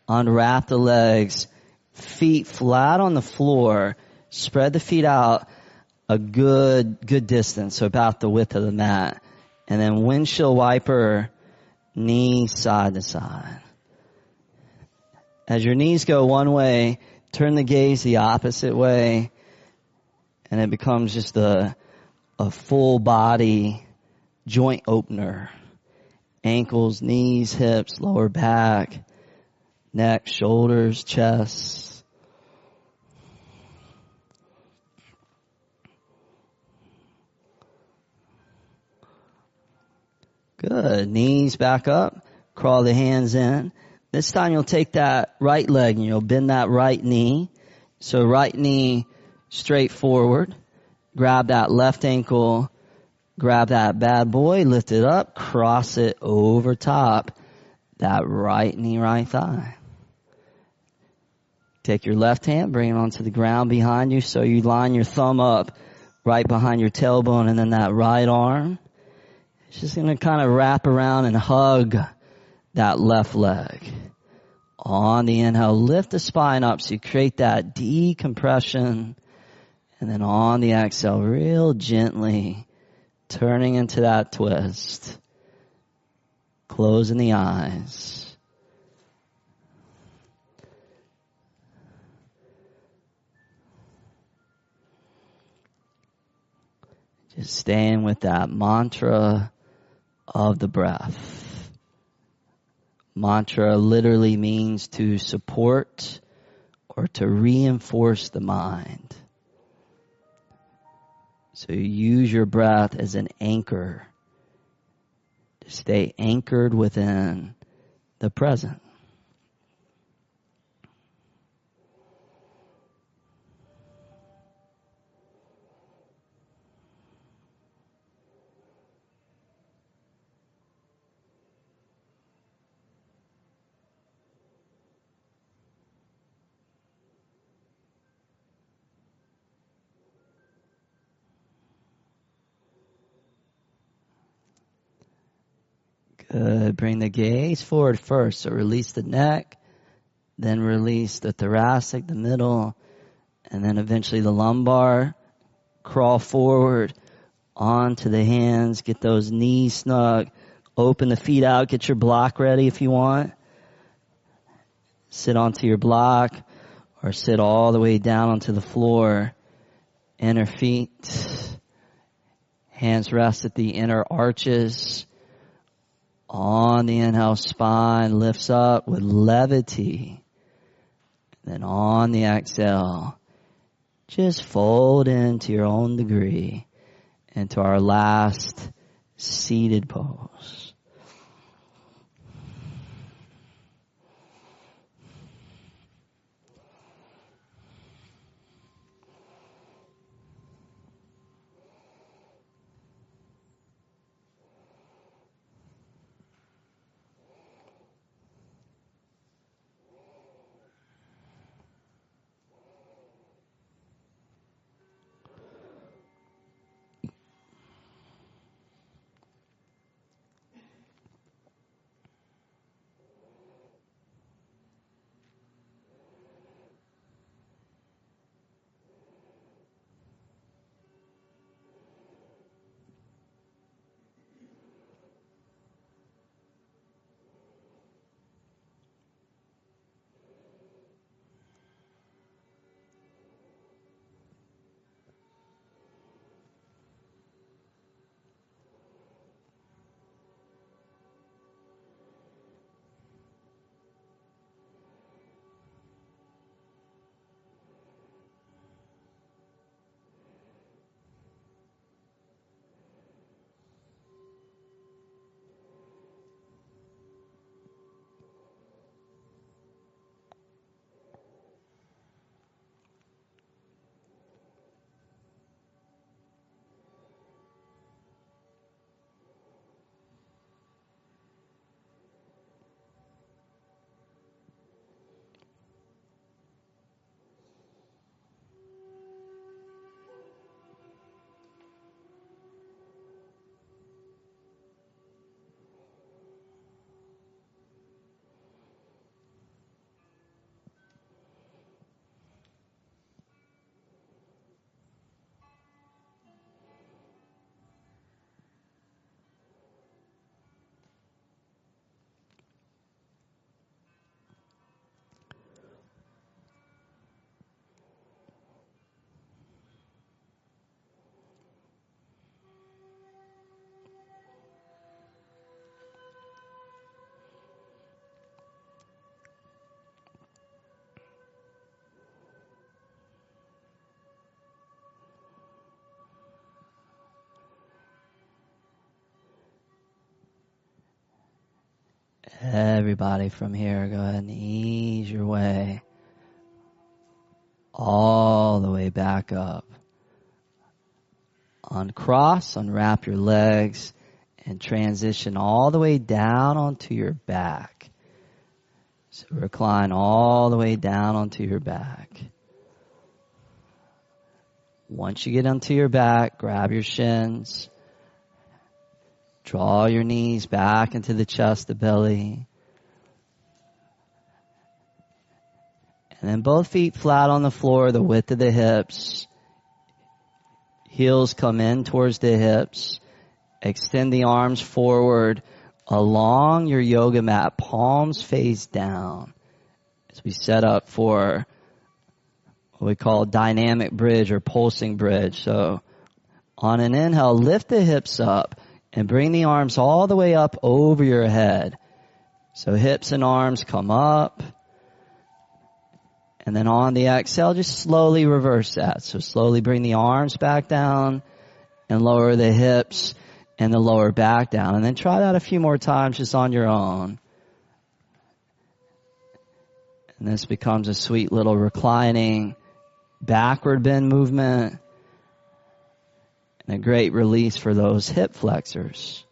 Unwrap the legs. Feet flat on the floor. Spread the feet out a good distance, so about the width of the mat. And then windshield wiper, knees side to side. As your knees go one way, turn the gaze the opposite way. And it becomes just a full body joint opener. Ankles, knees, hips, lower back, neck, shoulders, chest. Good. Knees back up. Crawl the hands in. This time you'll take that right leg and you'll bend that right knee. So right knee straight forward. Grab that left ankle. Grab that bad boy. Lift it up. Cross it over top. That right knee, right thigh. Take your left hand. Bring it onto the ground behind you. So you line your thumb up right behind your tailbone, and then that right arm. It's just going to kind of wrap around and hug that left leg. On the inhale, lift the spine up so you create that decompression. And then on the exhale, real gently turning into that twist. Closing the eyes. Just staying with that mantra of the breath. Mantra literally means to support or to reinforce the mind. So you use your breath as an anchor to stay anchored within the present. Good. Bring the gaze forward first. So release the neck, then release the thoracic, the middle, and then eventually the lumbar. Crawl forward onto the hands. Get those knees snug. Open the feet out. Get your block ready if you want. Sit onto your block or sit all the way down onto the floor. Inner feet. Hands rest at the inner arches. On the inhale, spine lifts up with levity. Then on the exhale, just fold into your own degree into our last seated pose. Everybody from here, go ahead and ease your way all the way back up. Uncross, unwrap your legs, and transition all the way down onto your back. So recline all the way down onto your back. Once you get onto your back, grab your shins. Draw your knees back into the chest, the belly. And then both feet flat on the floor, the width of the hips. Heels come in towards the hips. Extend the arms forward along your yoga mat, palms face down. As we set up for what we call dynamic bridge or pulsing bridge. So on an inhale, lift the hips up and bring the arms all the way up over your head. So hips and arms come up. And then on the exhale, just slowly reverse that. So slowly bring the arms back down and lower the hips and the lower back down. And then try that a few more times just on your own. And this becomes a sweet little reclining backward bend movement. And a great release for those hip flexors.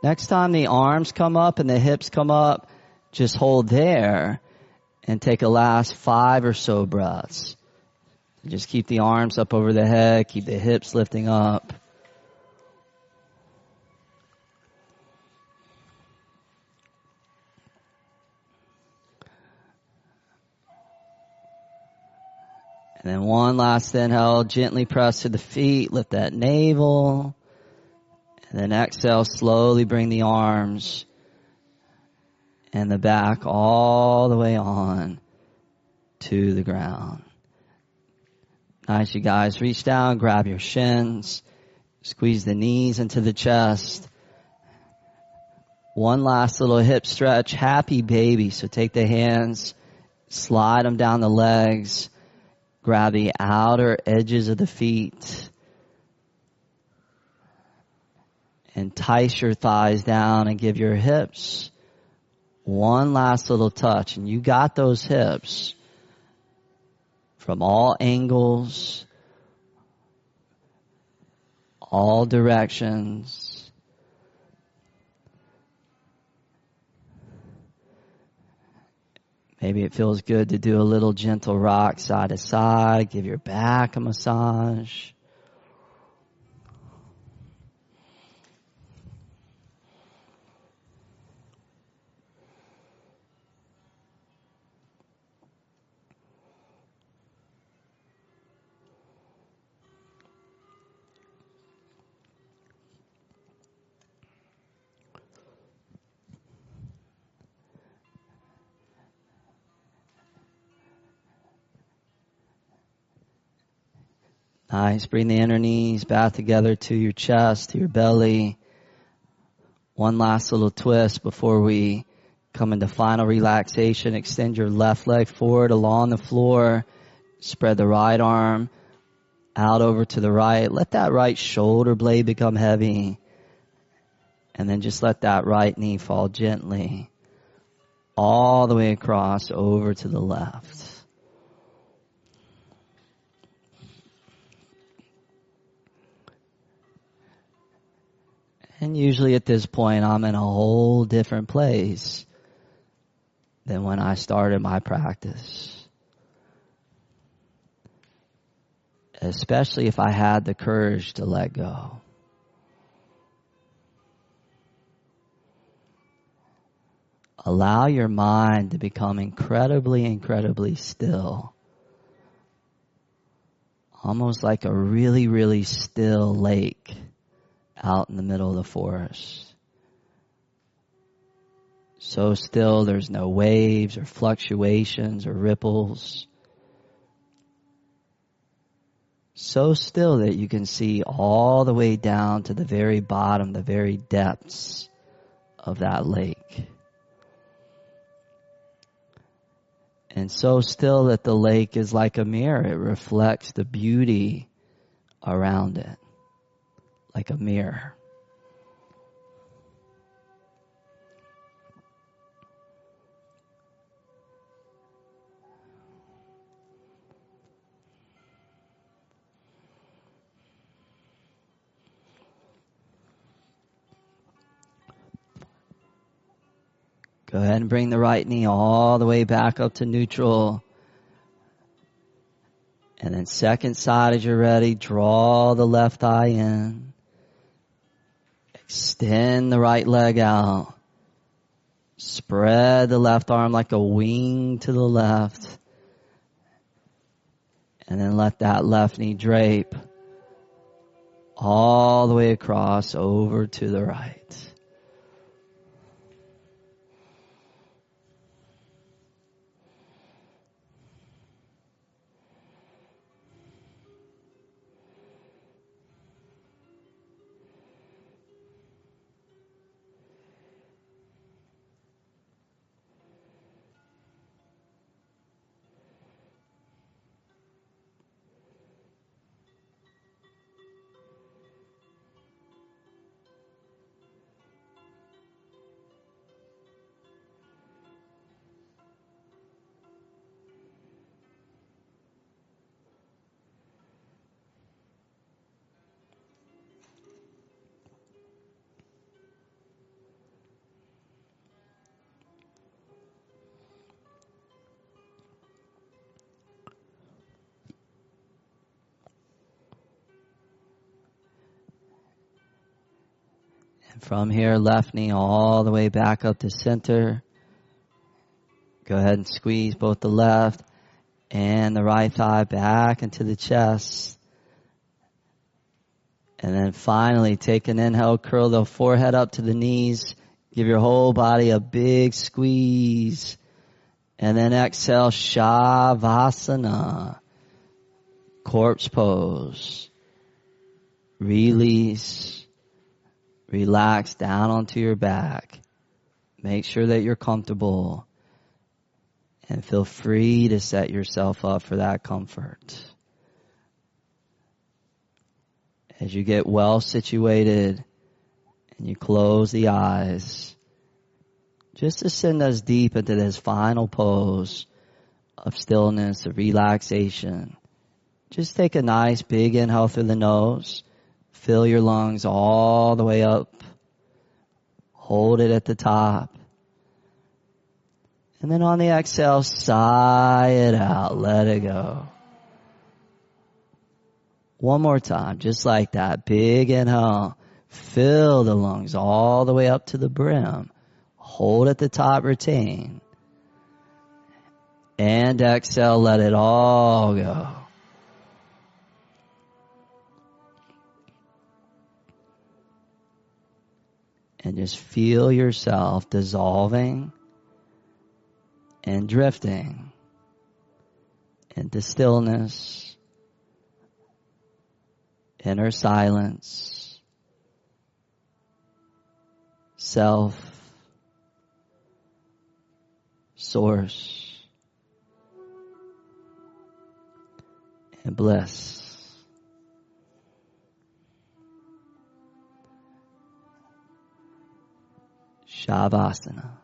Next time the arms come up and the hips come up, just hold there and take a last 5 or so breaths. Just keep the arms up over the head, keep the hips lifting up. And then one last inhale, gently press to the feet, lift that navel. And then exhale, slowly bring the arms and the back all the way on to the ground. Nice, you guys. Reach down, grab your shins, squeeze the knees into the chest. One last little hip stretch, happy baby. So take the hands, slide them down the legs, grab the outer edges of the feet. Entice your thighs down and give your hips one last little touch. And you got those hips from all angles, all directions. Maybe it feels good to do a little gentle rock side to side. Give your back a massage. Nice. Bring the inner knees back together to your chest, to your belly. One last little twist before we come into final relaxation. Extend your left leg forward along the floor. Spread the right arm out over to the right. Let that right shoulder blade become heavy. And then just let that right knee fall gently all the way across over to the left. And usually at this point, I'm in a whole different place than when I started my practice. Especially if I had the courage to let go. Allow your mind to become incredibly, incredibly still. Almost like a really, really still lake out in the middle of the forest. So still, there's no waves or fluctuations or ripples. So still that you can see all the way down to the very bottom, the very depths of that lake. And so still that the lake is like a mirror. It reflects the beauty around it, like a mirror. Go ahead and bring the right knee all the way back up to neutral. And then second side as you're ready, draw the left thigh in. Extend the right leg out. Spread the left arm like a wing to the left. And then let that left knee drape all the way across over to the right. From here, left knee all the way back up to center. Go ahead and squeeze both the left and the right thigh back into the chest. And then finally, take an inhale, curl the forehead up to the knees. Give your whole body a big squeeze. And then exhale, Shavasana. Corpse pose. Release. Relax down onto your back. Make sure that you're comfortable. And feel free to set yourself up for that comfort. As you get well situated and you close the eyes, just to send us deep into this final pose of stillness, of relaxation. Just take a nice big inhale through the nose. Fill your lungs all the way up. Hold it at the top. And then on the exhale, sigh it out. Let it go. One more time, just like that. Big inhale. Fill the lungs all the way up to the brim. Hold at the top, retain. And exhale, let it all go. And just feel yourself dissolving and drifting into stillness, inner silence, self, source, and bliss. Shavasana.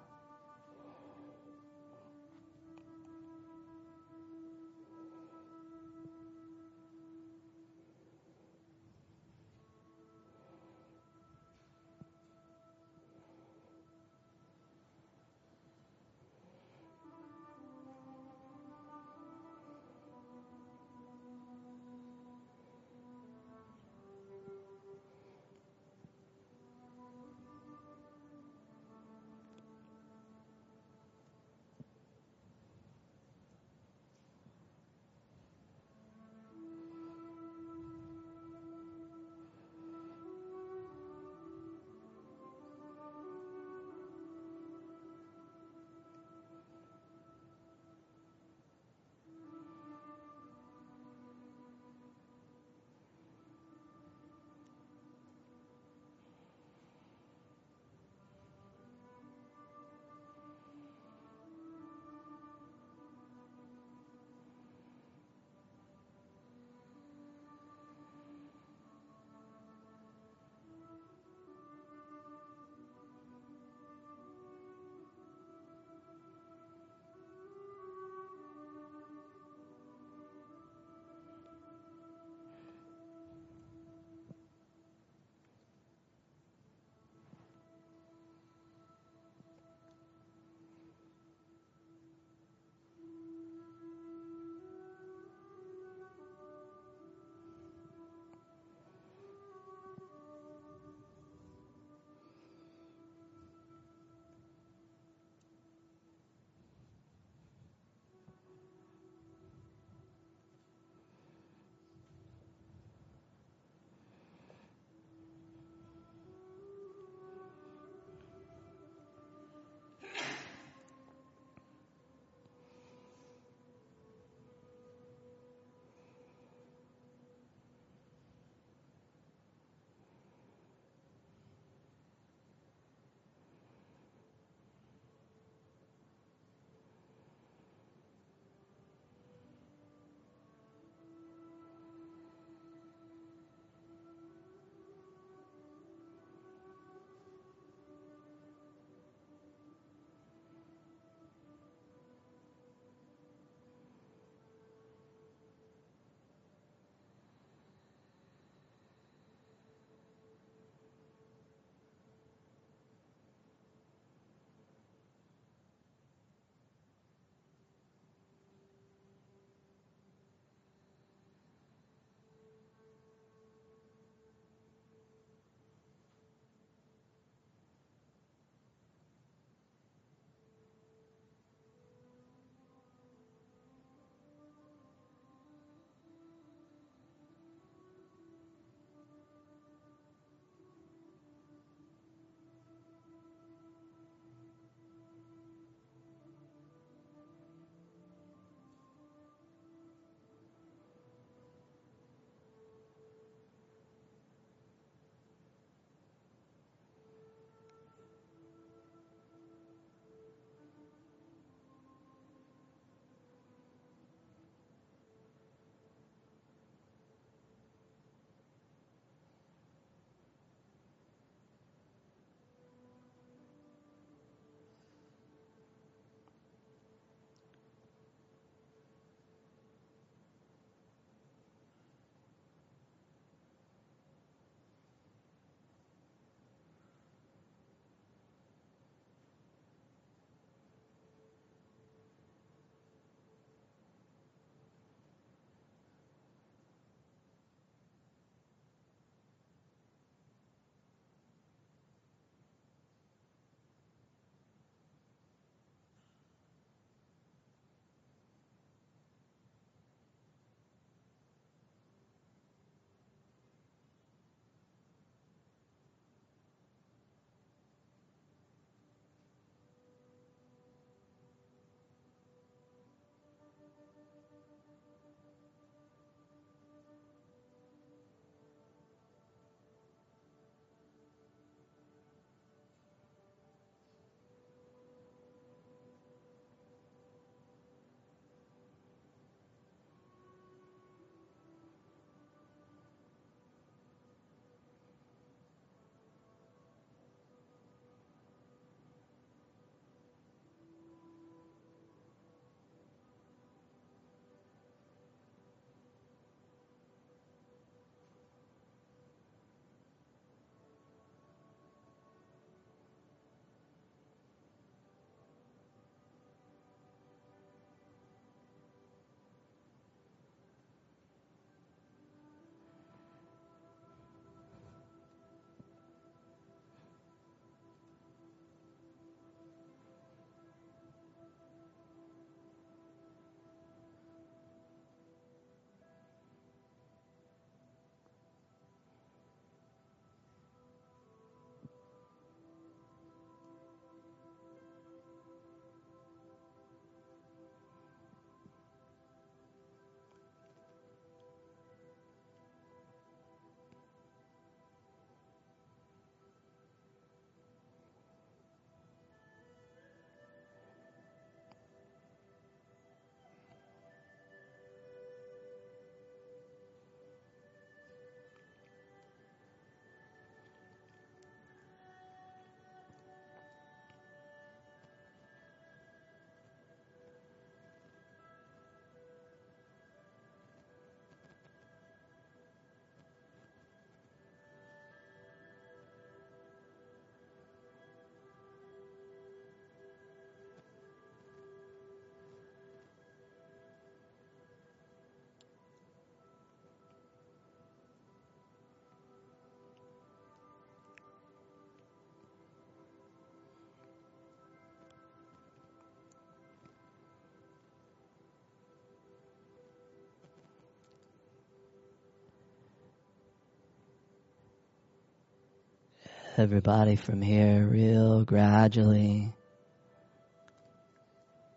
Everybody from here, real gradually.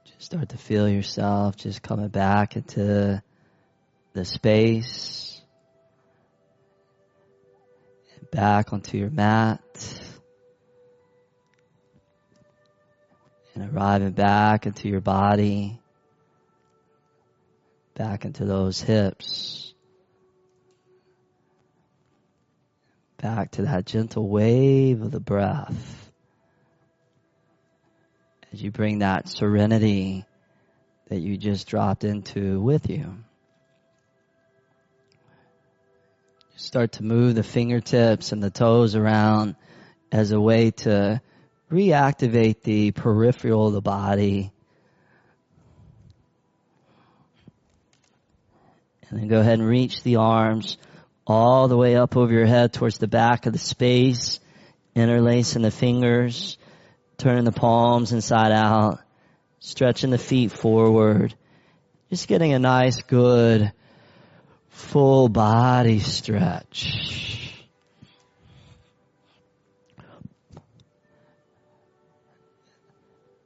Just start to feel yourself just coming back into the space. And back onto your mat. And arriving back into your body. Back into those hips. Back to that gentle wave of the breath. As you bring that serenity that you just dropped into with you. Start to move the fingertips and the toes around as a way to reactivate the peripheral of the body. And then go ahead and reach the arms all the way up over your head towards the back of the space, interlacing the fingers, turning the palms inside out, stretching the feet forward, just getting a nice, good, full body stretch.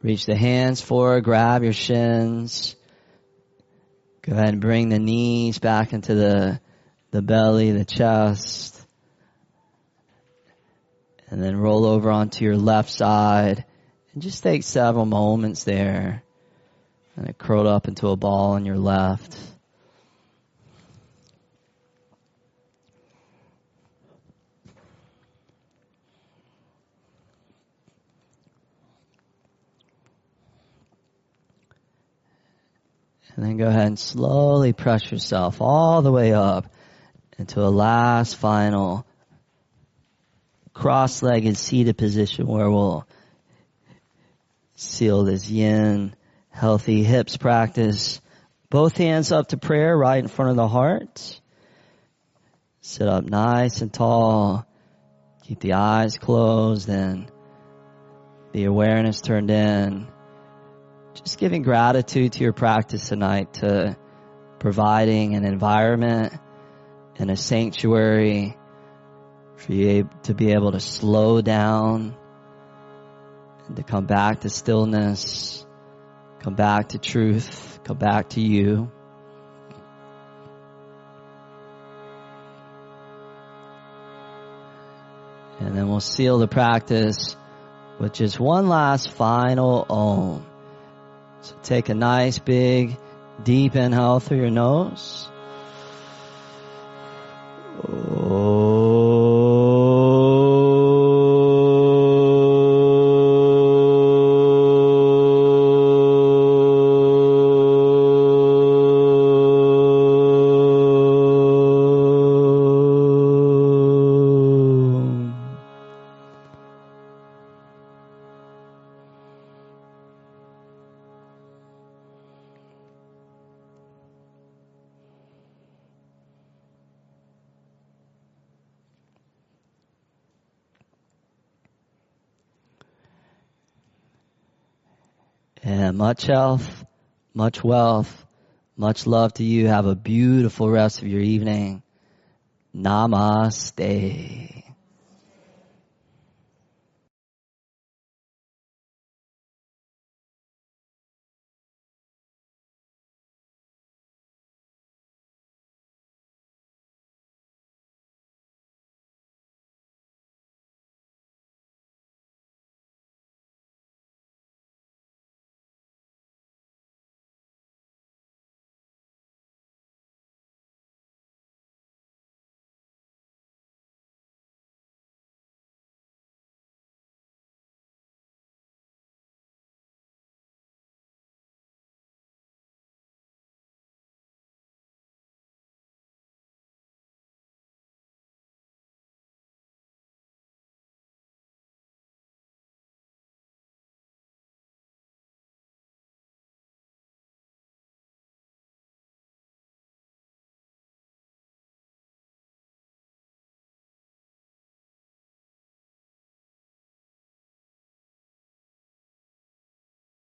Reach the hands forward, grab your shins. Go ahead and bring the knees back into the belly, the chest. And then roll over onto your left side. And just take several moments there. And it curled up into a ball on your left. And then go ahead and slowly press yourself all the way up into a last final cross-legged seated position where we'll seal this yin, healthy hips practice. Both hands up to prayer right in front of the heart. Sit up nice and tall. Keep the eyes closed and the awareness turned in. Just giving gratitude to your practice tonight, to providing an environment and a sanctuary for you to be able to slow down and to come back to stillness, come back to truth, come back to you. And then we'll seal the practice with just one last final Om. So take a nice big deep inhale through your nose. And much health, much wealth, much love to you. Have a beautiful rest of your evening. Namaste.